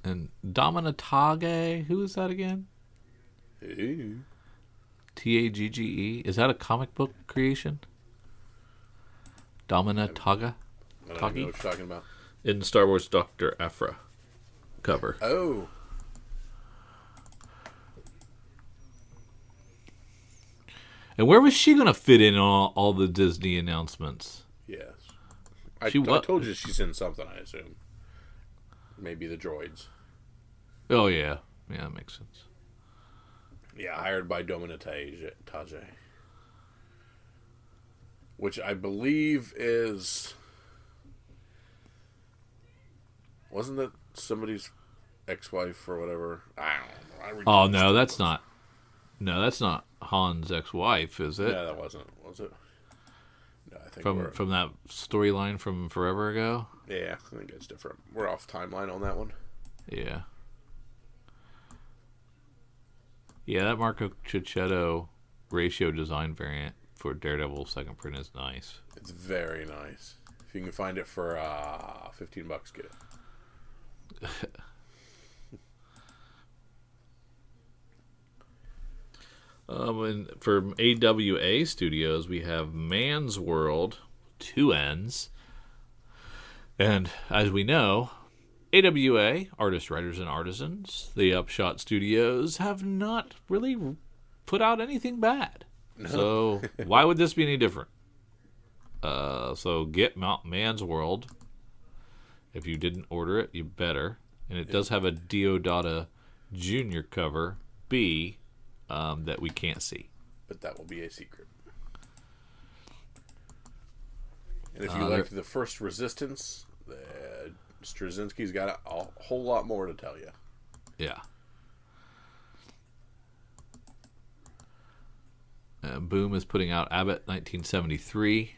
And Dominatage, who is that again? Ooh. Tagge. Is that a comic book creation? Dominatage? I don't know what you're talking about. In Star Wars Dr. Aphra cover. Oh. And where was she going to fit in all the Disney announcements? Yes. I told you she's in something, I assume. Maybe the droids. Oh, yeah. Yeah, that makes sense. Yeah, hired by Dominatage. Which I believe is... Wasn't that somebody's ex-wife or whatever? I don't know. Oh, no, that's not... No, that's not Han's ex-wife, is it? Yeah, that wasn't. Was it? No, I think from that storyline from forever ago? Yeah, I think it's different. We're off timeline on that one. Yeah. Yeah, that Marco Cicchetto ratio design variant for Daredevil second print is nice. It's very nice. If you can find it for $15, get it. And from AWA Studios, we have Man's World, 2 N's. And as we know, AWA, Artists, Writers, and Artisans, the Upshot Studios, have not really put out anything bad No. So why would this be any different? So get Man's World. If you didn't order it, you better. And it does have a Diodata Junior cover B that we can't see. But that will be a secret. And if you liked the first Resistance, Straczynski's got a whole lot more to tell you. Yeah. Boom is putting out Abbott 1973,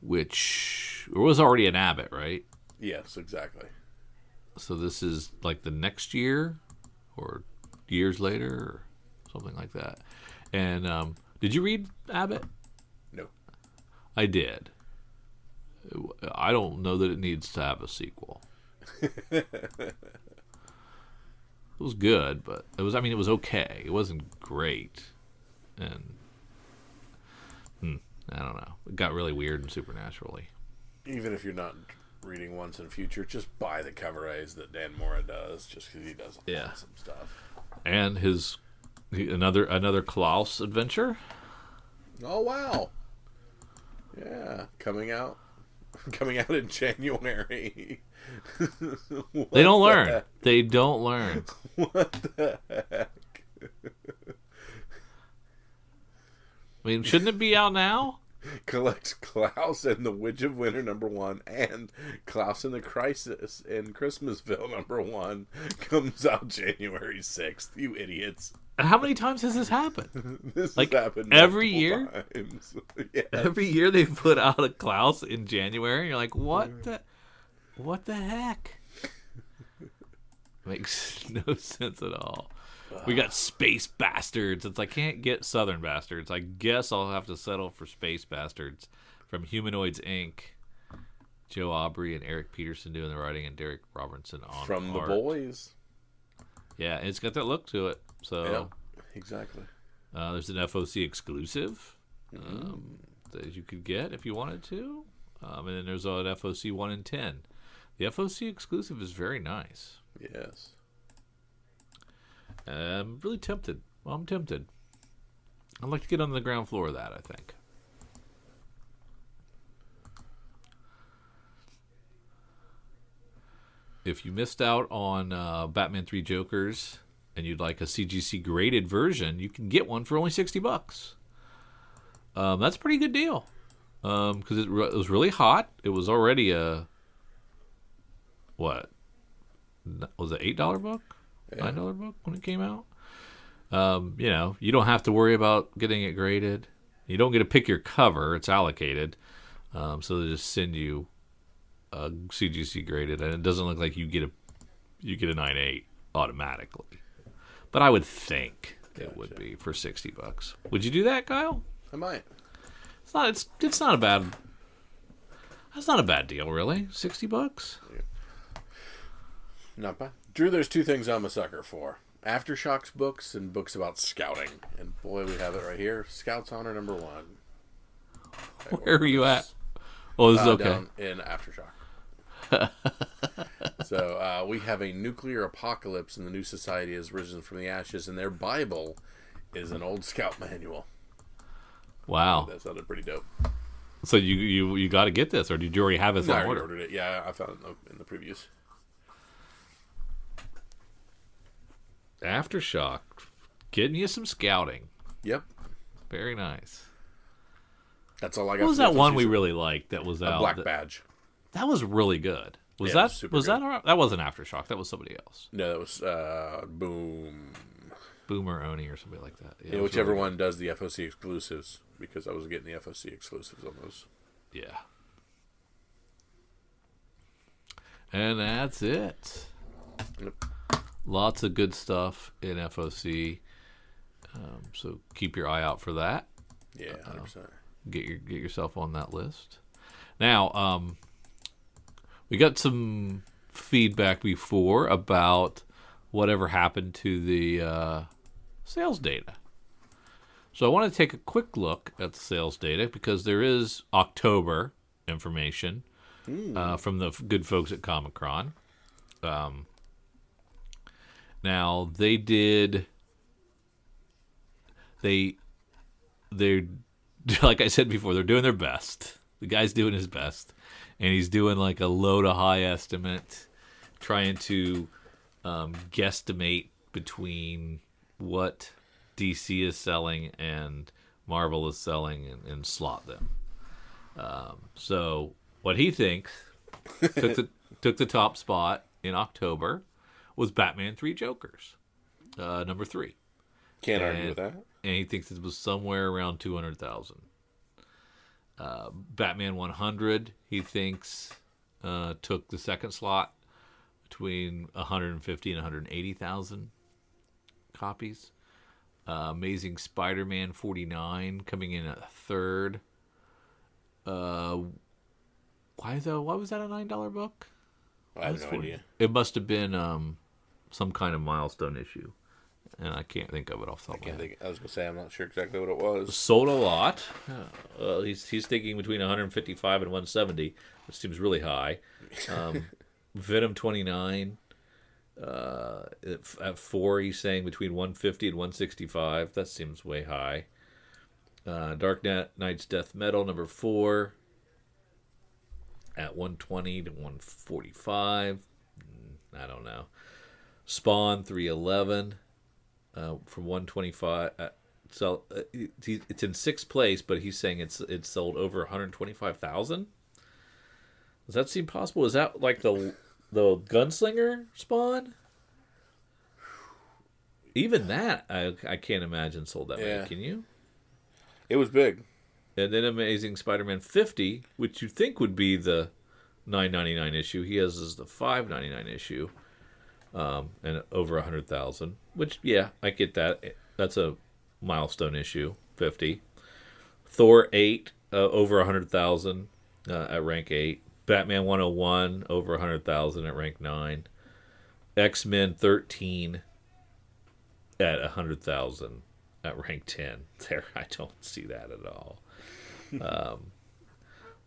which was already an Abbott, right? Yes, exactly. So this is like the next year or years later or something like that. And did you read Abbott? No. I did. I don't know that it needs to have a sequel. It was good, but it was okay. It wasn't great. And I don't know. It got really weird and supernaturally. Even if you're not reading Once and Future, just buy the cover A's that Dan Mora does, just because he does awesome stuff. And another Klaus adventure. Oh wow! Yeah, coming out in January. They don't learn. They don't learn. What the heck? I mean, shouldn't it be out now? Collect Klaus and the Witch of Winter #1 and Klaus and the Crisis in Christmasville #1 comes out January 6th. You idiots. How many times has this happened? This has happened every year? times. Yes. Every year they put out a Klaus in January. You're like, what the heck? Makes no sense at all. We got Space Bastards. It's I can't get Southern Bastards. I guess I'll have to settle for Space Bastards from Humanoids Inc. Joe Aubrey and Eric Peterson doing the writing and Derek Robertson on From art. The Boys. Yeah, it's got that look to it. So Yeah, exactly. There's an FOC exclusive that you could get if you wanted to. And then there's an FOC 1 in 10. The FOC exclusive is very nice. Yes. I'm really tempted. Well, I'm tempted. I'd like to get on the ground floor of that, I think. If you missed out on Batman 3 Jokers and you'd like a CGC graded version, you can get one for only $60. That's a pretty good deal. Because it was really hot. It was already a... What? Was it $8 book? Yeah. $9 book when it came out? You don't have to worry about getting it graded. You don't get to pick your cover. It's allocated. So they just send you a CGC graded, and it doesn't look like you get a 9.8 automatically. But I would think it would be for $60. Would you do that, Kyle? I might. It's not a bad. That's not a bad deal, really. $60. Yeah. Not bad. Drew, there's two things I'm a sucker for. Aftershocks books and books about scouting. And boy, we have it right here. Scouts Honor #1. Where are you at? Oh, this is okay. Down in Aftershock. So we have a nuclear apocalypse and the new society has risen from the ashes, and their Bible is an old scout manual. Wow. That sounded pretty dope. So you got to get this, or did you already have it No, on I order? ordered it. Yeah, I found it in the previews. Aftershock, getting you some scouting. Yep. Very nice. That's all I got. What was that one we really liked that was out? Black Badge. That was really good. Was Yeah, that it was super was good. that our, that wasn't Aftershock? That was somebody else. No, that was Boom. Boomer Oni or somebody like that. Yeah, it was whichever really one does the FOC exclusives, because I was getting the FOC exclusives on those. good. Yeah. And that's it. Yep. Lots of good stuff in FOC. So keep your eye out for that. Yeah, 100%. Get yourself on that list. Now, we got some feedback before about whatever happened to the sales data. So I want to take a quick look at the sales data because there is October information from the good folks at Comic-Con. Now, they did they're like I said before, they're doing their best. The guy's doing his best, and he's doing like a low to high estimate, trying to guesstimate between what DC is selling and Marvel is selling, and slot them. So what he thinks took the top spot in October was Batman 3 Jokers, number 3. Can't argue with that. And he thinks it was somewhere around 200,000. Batman 100, he thinks, took the second slot between 150 and 180,000 copies. Amazing Spider-Man 49 coming in at third. Why was that a $9 book? I have no idea. It must have been some kind of milestone issue, and I can't think of it off the top of my head. I was gonna say I'm not sure exactly what it was. Sold a lot. He's thinking between 155 and 170, which seems really high. Venom 29 at 4. He's saying between 150 and 165. That seems way high. Dark Knight's Death Metal number 4 at 120 to 145. I don't know. Spawn 311 from 125. So it's in 6th place, but he's saying it's sold over 125,000. Does that seem possible? Is that like the Gunslinger Spawn? Even that, I can't imagine sold that many. Can you? It was big. And then Amazing Spider-Man 50, which you think would be the $9.99 issue, he has as the $5.99 issue, and over 100,000. Which, yeah, I get that. That's a milestone issue. 50. Thor 8 over 100,000 at rank 8. Batman 101 over 100,000 at rank 9. X-Men 13 at 100,000 at rank 10. There, I don't see that at all.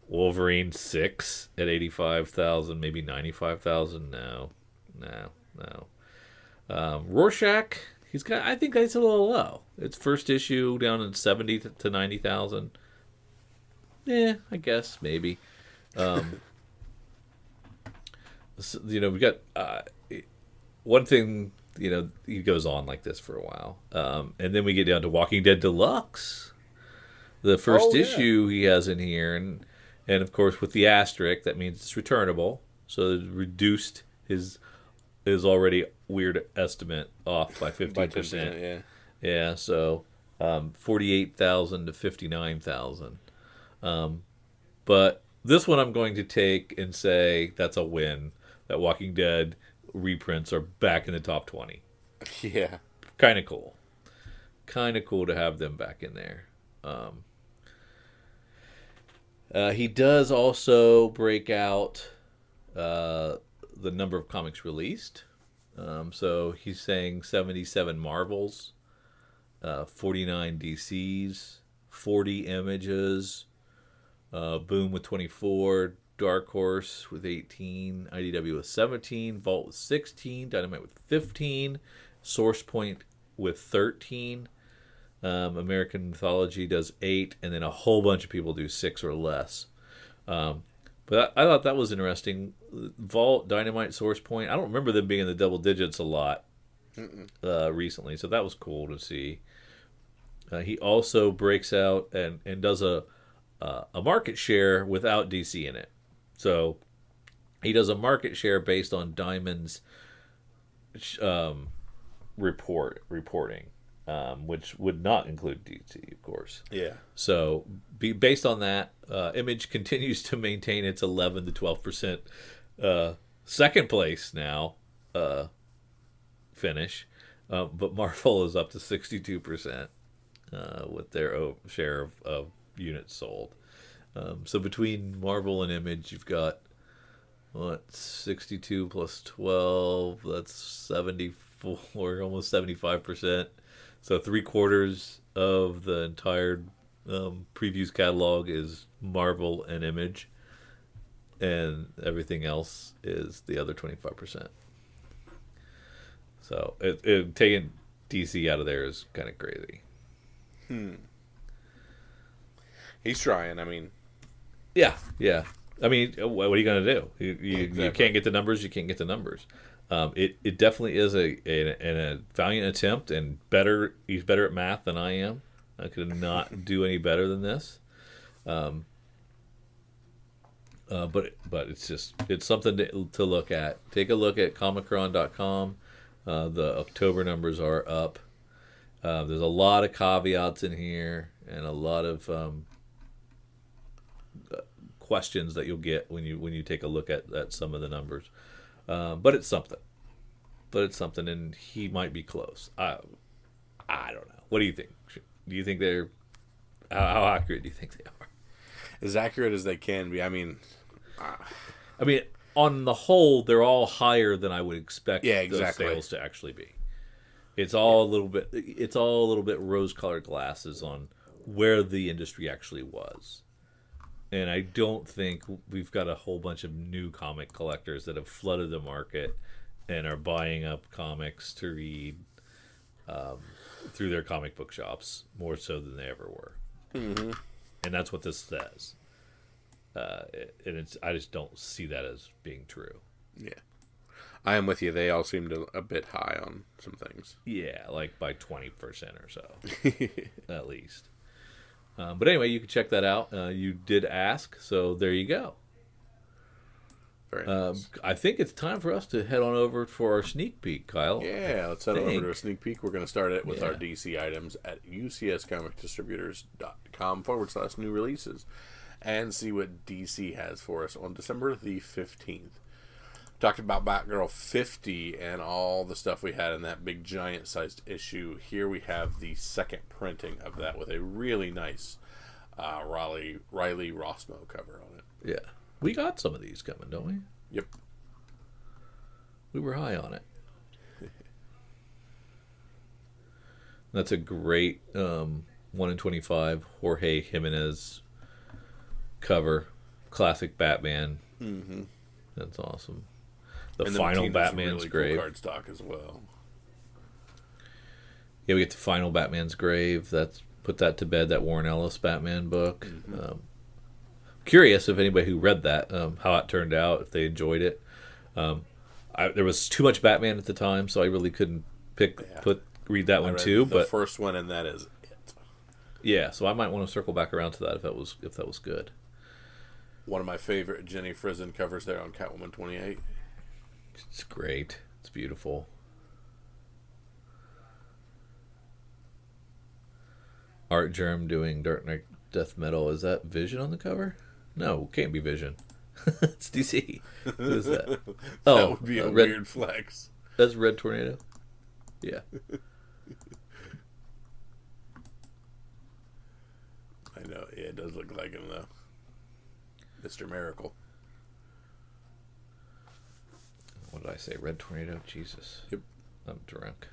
Wolverine 6 at 85,000, maybe 95,000. No. Rorschach, I think that's a little low. It's first issue down in 70 to 90,000. Yeah, I guess maybe. So, we got one thing. He goes on like this for a while, and then we get down to Walking Dead Deluxe, the first issue he has in here, and of course with the asterisk that means it's returnable. So it reduced his already weird estimate off by 15%. Yeah. So 48,000 to 59,000. But this one I'm going to take and say that's a win. That Walking Dead reprints are back in the top 20. Yeah. Kind of cool. Kind of cool to have them back in there. He does also break out the number of comics released. So he's saying 77 Marvels, 49 DCs, 40 Images, Boom with 24, Dark Horse with 18, IDW with 17, Vault with 16, Dynamite with 15, Source Point with 13, American Mythology does 8, and then a whole bunch of people do 6 or less. But I thought that was interesting. Vault, Dynamite, Source Point, I don't remember them being in the double digits a lot recently, so that was cool to see. He also breaks out and does a market share without DC in it. So he does a market share based on Diamond's reporting, which would not include DC, of course. Yeah. So based on that, Image continues to maintain its 11 to 12% second place now finish, but Marvel is up to 62% with their share of units sold. So between Marvel and Image, you've got 62 plus 12, that's 74, almost 75%. So 3/4 of the entire previews catalog is Marvel and Image, and everything else is the other 25%. So taking DC out of there is kind of crazy. He's trying. I mean, yeah. I mean, what are you going to do? You exactly. can't get the numbers. You can't get the numbers. It definitely is a valiant attempt, and better. He's better at math than I am. I could not do any better than this. But it's something to look at. Take a look at Comicron.com. The October numbers are up. There's a lot of caveats in here and a lot of questions that you'll get when you take a look at some of the numbers. But it's something. And he might be close. I don't know. What do you think? Do you think they're how accurate do you think they are? As accurate as they can be. I mean, on the whole, they're all higher than I would expect those exactly. sales to actually be. It's all a little bit. It's all a little bit rose-colored glasses on where the industry actually was. And I don't think we've got a whole bunch of new comic collectors that have flooded the market and are buying up comics to read through their comic book shops more so than they ever were. Mm-hmm. And that's what this says. I just don't see that as being true. Yeah. I am with you. They all seemed a bit high on some things. Yeah, like by 20% or so, at least. But anyway, you can check that out. You did ask, so there you go. Very nice. I think it's time for us to head on over for our sneak peek, Kyle. Yeah, let's head over to a sneak peek. We're going to start it with our DC items at ucscomicdistributors.com/new releases and see what DC has for us on December the 15th. Talked about Batgirl 50 and all the stuff we had in that big giant-sized issue. Here we have the second printing of that with a really nice Riley Rossmo cover on it. Yeah. We got some of these coming, don't we? Yep. We were high on it. That's a great 1 in 25 Jorge Jimenez cover. Classic Batman. Mm-hmm. That's awesome. The and final Batman's really grave. Cool cardstock as well. Yeah, we get the final Batman's grave. That's put that to bed. That Warren Ellis Batman book. Mm-hmm. Curious if anybody who read that, how it turned out, if they enjoyed it. There was too much Batman at the time, so I really couldn't read that one too. The first one, and that is it. Yeah, so I might want to circle back around to that if that was good. One of my favorite Jenny Frison covers there on Catwoman 28. It's great. It's beautiful. Art Germ doing Dark Knight Death Metal. Is that Vision on the cover? No, can't be Vision. It's DC. Who is that? That would be a weird flex. That's Red Tornado? Yeah. I know. Yeah, it does look like him, though. Mr. Miracle. What did I say? Red Tornado? Jesus. Yep. I'm drunk.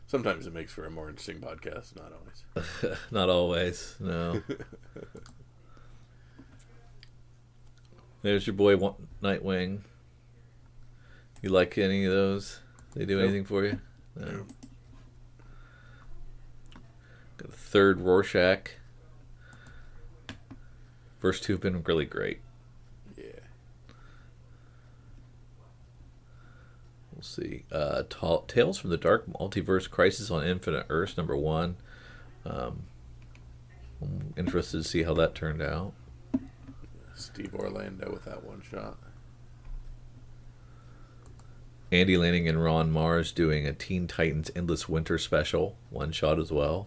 Sometimes it makes for a more interesting podcast. Not always. Not always. No. There's your boy Nightwing. You like any of those? They do anything for you? No. Got a third Rorschach. First two have been really great. Yeah. We'll see. Tales from the Dark Multiverse Crisis on Infinite Earths, #1. I'm interested to see how that turned out. Steve Orlando with that one shot. Andy Lanning and Ron Mars doing a Teen Titans Endless Winter special, one shot as well.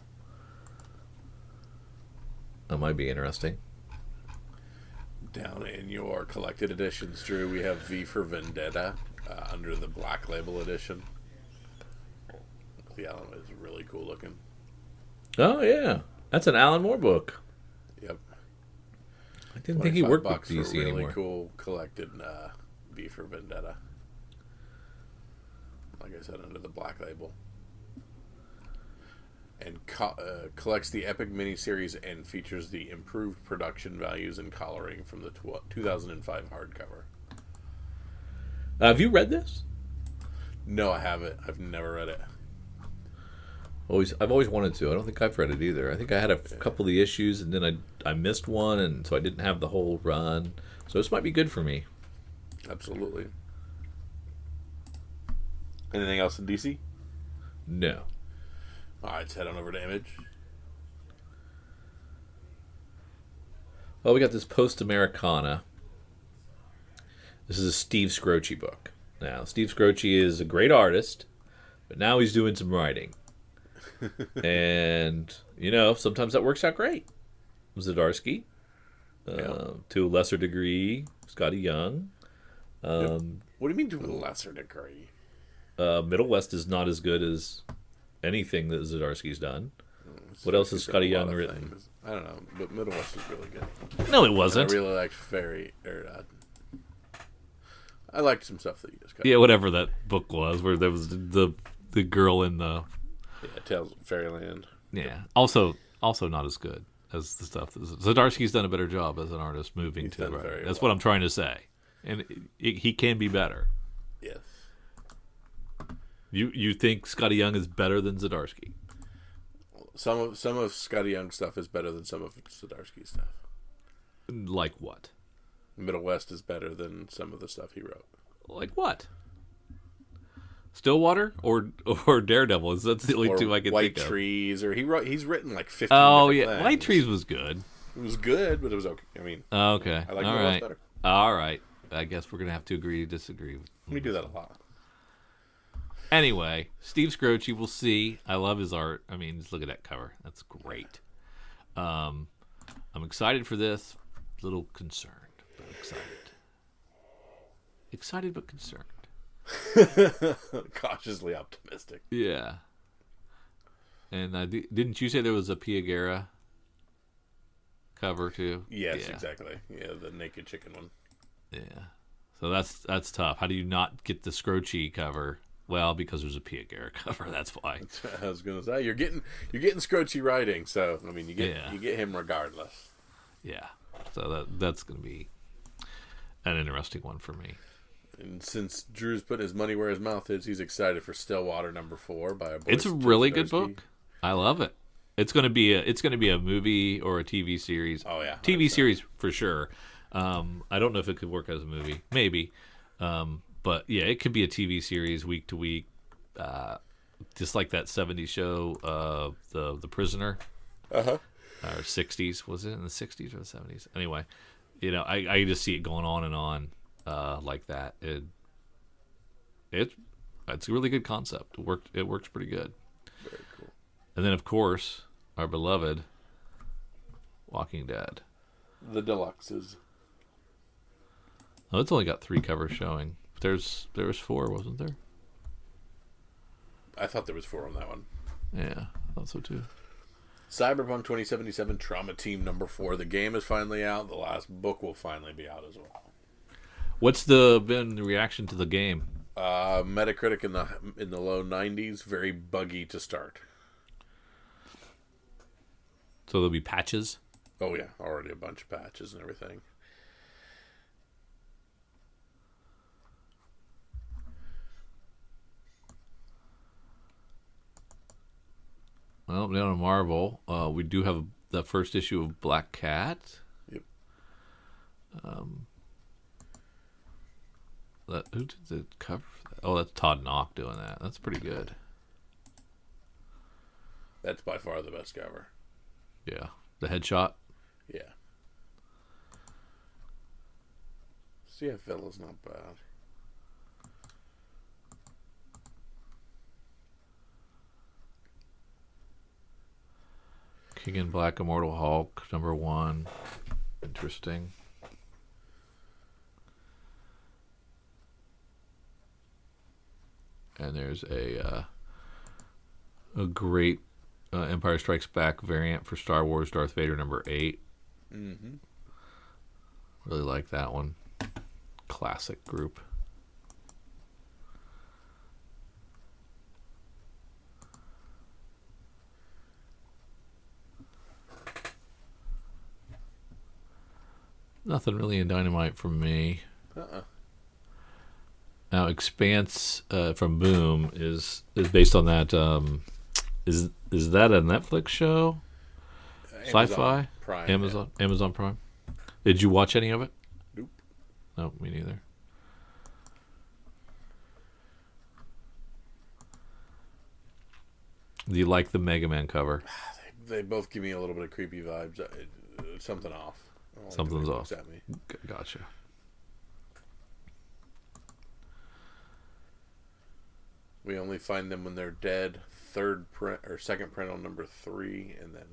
That might be interesting. Down in your collected editions, Drew, we have V for Vendetta under the Black Label edition. The Alan is really cool looking. Oh, yeah. That's an Alan Moore book. Yep. I didn't think he worked with DC really anymore. Cool collected V for Vendetta. Like I said, under the Black Label. And collects the Epic miniseries and features the improved production values and coloring from the 2005 hardcover. Have you read this? No, I haven't. I've never read it. I've always wanted to. I don't think I've read it either. I think I had a couple of the issues, and then I missed one, and so I didn't have the whole run. So this might be good for me. Absolutely. Anything else in DC? No. All right, let's head on over to Image. Well, we got this Post Americana. This is a Steve Scroce book. Now, Steve Scroce is a great artist, but now he's doing some writing. And, sometimes that works out great. Zdarsky, to a lesser degree, Scotty Young. What do you mean to a lesser degree? Middle West is not as good as anything that Zdarsky's done. What else has Scotty Young written? Things. I don't know, but Middle West was really good. No, it wasn't. And I really liked I liked some stuff that you just got. Yeah, whatever that book was, where there was the girl in the Tales of Fairyland. Yeah, also not as good as the stuff. Zdarsky's done a better job as an artist moving to the right. That's what I'm trying to say, and he can be better. Yes. You think Scotty Young is better than Zdarsky? Some of Scotty Young's stuff is better than some of Zdarsky's stuff. Like what? Middle West is better than some of the stuff he wrote. Like what? Stillwater or Daredevil? That's the only two I can think of. White Trees, or he's written like 15. Oh yeah, things. White Trees was good. It was good, but it was okay. I mean, okay, I like all Middle right, West better. All right. I guess we're gonna have to agree to disagree. We do that a lot. Anyway, Steve Scroce, we'll see. I love his art. I mean, just look at that cover. That's great. I'm excited for this. A little concerned, but excited. Excited but concerned. Cautiously optimistic. Yeah. And didn't you say there was a Pia Guerra cover too? Yes, exactly. Yeah, the naked chicken one. Yeah. So that's tough. How do you not get the Scroce cover? Well, because there's a Pia Guerra cover. That's why. I was going to say you're getting Scroce writing, so I mean you get him regardless. Yeah. So that's going to be an interesting one for me. And since Drew's putting his money where his mouth is, he's excited for Stillwater #4 by It's a really good book. I love it. It's going to be a movie or a TV series. Oh yeah, 100%. TV series for sure. I don't know if it could work as a movie. Maybe. But yeah, it could be a TV series week to week, just like that '70s show, the Prisoner. Or '60s, was it in the '60s or the '70s? Anyway, I just see it going on and on like that. It's a really good concept. It works pretty good. Very cool. And then of course our beloved Walking Dead. The deluxes. Oh, it's only got 3 covers showing. There was 4, wasn't there? I thought there was 4 on that one. Yeah, I thought so too. Cyberpunk 2077 Trauma Team #4. The game is finally out. The last book will finally be out as well. What's been the reaction to the game? Metacritic in the low 90s. Very buggy to start. So there'll be patches? Oh yeah, already a bunch of patches and everything. Well, down on Marvel, we do have the first issue of Black Cat. Yep. Who did the cover for that? Oh, that's Todd Knock doing that. That's pretty good. That's by far the best cover. Yeah. The headshot? Yeah. CF Villa's not bad. King in Black, Immortal Hulk, #1. Interesting. And there's a great Empire Strikes Back variant for Star Wars Darth Vader #8. Mm-hmm. Really like that one. Classic group. Nothing really in Dynamite from me. Now, Expanse from Boom is based on that Is that a Netflix show? Amazon Sci-fi? Prime. Amazon Prime. Did you watch any of it? Nope. No, me neither. Do you like the Mega Man cover? They both give me a little bit of creepy vibes. Something off. I don't like the way Something's it off. looks at me. Gotcha. We only find them when they're dead. Third print or second print on number 3, and then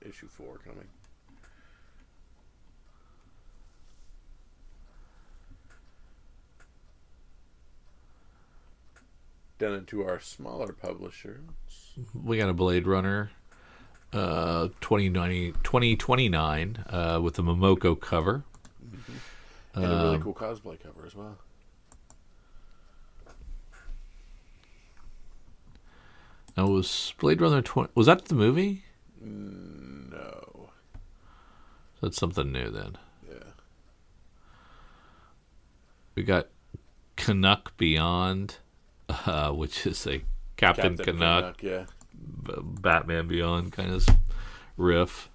issue 4 coming. Done it to our smaller publishers. We got a Blade Runner 2029 with the Momoko cover. And a really cool cosplay cover as well. Now, was Blade Runner 20... Was that the movie? No. That's something new then. Yeah. We got Canuck Beyond, which is a Captain Canuck, yeah. Batman Beyond kind of riff.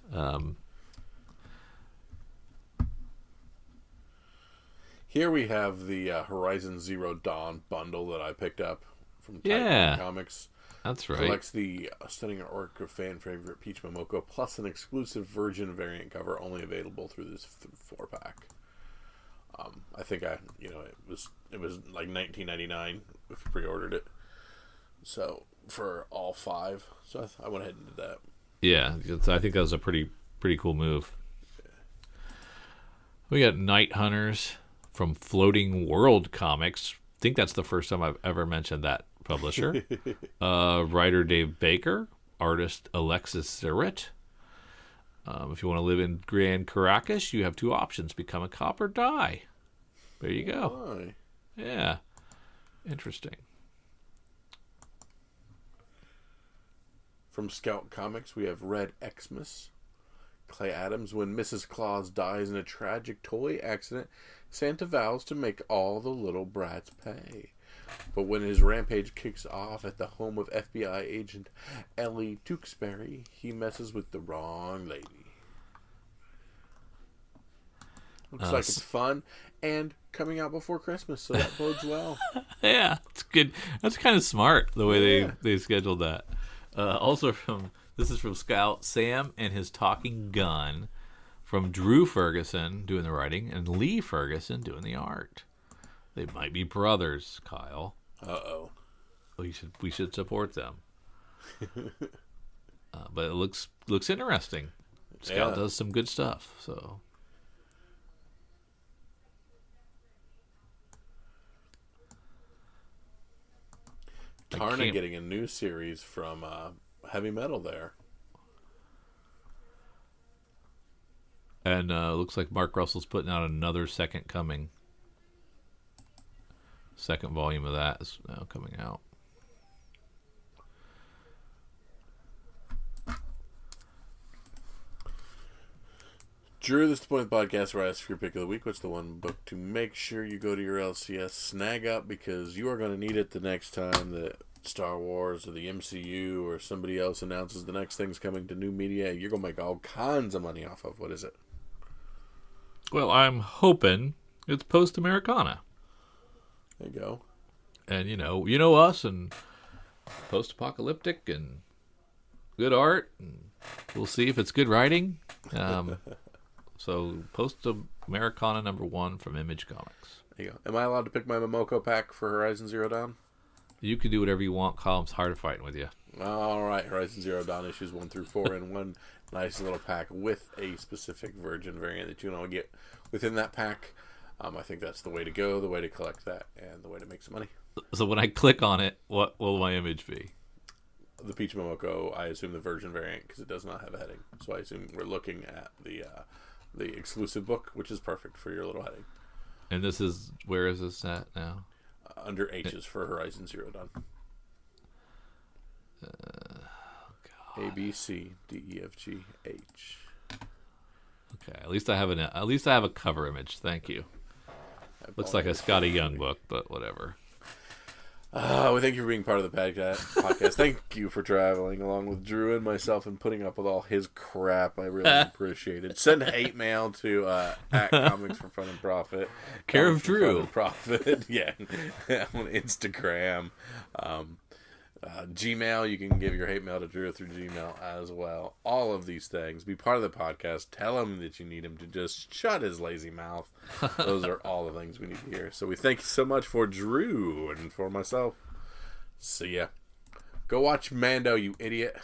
Here we have the Horizon Zero Dawn bundle that I picked up from Yeah. Comics. That's right. Collects the stunning artwork of fan favorite Peach Momoko, plus an exclusive Virgin variant cover only available through this 4-pack. I think it was like $19.99 if you pre-ordered it. So for all 5, so I went ahead and did that. Yeah, I think that was a pretty cool move. We got Night Hunters from Floating World Comics. I think that's the first time I've ever mentioned that publisher. Writer Dave Baker, artist Alexis Zerrit. If you want to live in Grand Caracas, you have 2 options: become a cop or die. There you go. Why? Yeah, interesting. From Scout Comics, we have Red Xmas. Clay Adams. When Mrs. Claus dies in a tragic toy accident, Santa vows to make all the little brats pay. But when his rampage kicks off at the home of FBI agent Ellie Tewksbury, he messes with the wrong lady. Looks like it's fun and coming out before Christmas, so that bodes well. Yeah, it's good. That's kind of smart the way they scheduled that. Also this is from Scout Sam and His Talking Gun, from Drew Ferguson doing the writing and Lee Ferguson doing the art. They might be brothers, Kyle. Uh-oh. We should support them. But it looks interesting. Scout does some good stuff. So Tarna getting a new series from Heavy Metal there. And looks like Mark Russell's putting out another Second Coming. Second volume of that is now coming out. Drew, this is the point of the podcast where I ask for your pick of the week. What's the one book to make sure you go to your LCS snag up, because you are going to need it the next time that Star Wars or the MCU or somebody else announces the next thing's coming to new media. You're going to make all kinds of money off of. What is it? Well, I'm hoping it's Post Americana. There you go. And you know us and post-apocalyptic and good art. And we'll see if it's good writing. So Post Americana #1 from Image Comics. There you go. Am I allowed to pick my Momoko pack for Horizon Zero Dawn? You can do whatever you want. Column's hard of fighting with you. All right, Horizon Zero Dawn issues 1 through 4 in one nice little pack with a specific Virgin variant that you can all get within that pack. I think that's the way to go, the way to collect that, and the way to make some money. So when I click on it, what will my image be? The Peach Momoko, I assume the Virgin variant, because it does not have a heading. So I assume we're looking at the exclusive book, which is perfect for your little heading. And where is this at now? Under H's for Horizon Zero Dawn. A, B, C, D, E, F, G, H. Okay, at least I have a cover image. Thank you. Looks like a Scotty Young book, but whatever. We thank you for being part of the podcast. Thank you for traveling along with Drew and myself and putting up with all his crap. I really appreciate it. Send hate mail to at Comics for Fun and Profit. Care of Drew. Fun and Profit. Yeah. On Instagram. Gmail, you can give your hate mail to Drew through Gmail as well. All of these things. Be part of the podcast. Tell him that you need him to just shut his lazy mouth. Those are all the things we need to hear. So we thank you so much for Drew and for myself. See ya. Go watch Mando, you idiot.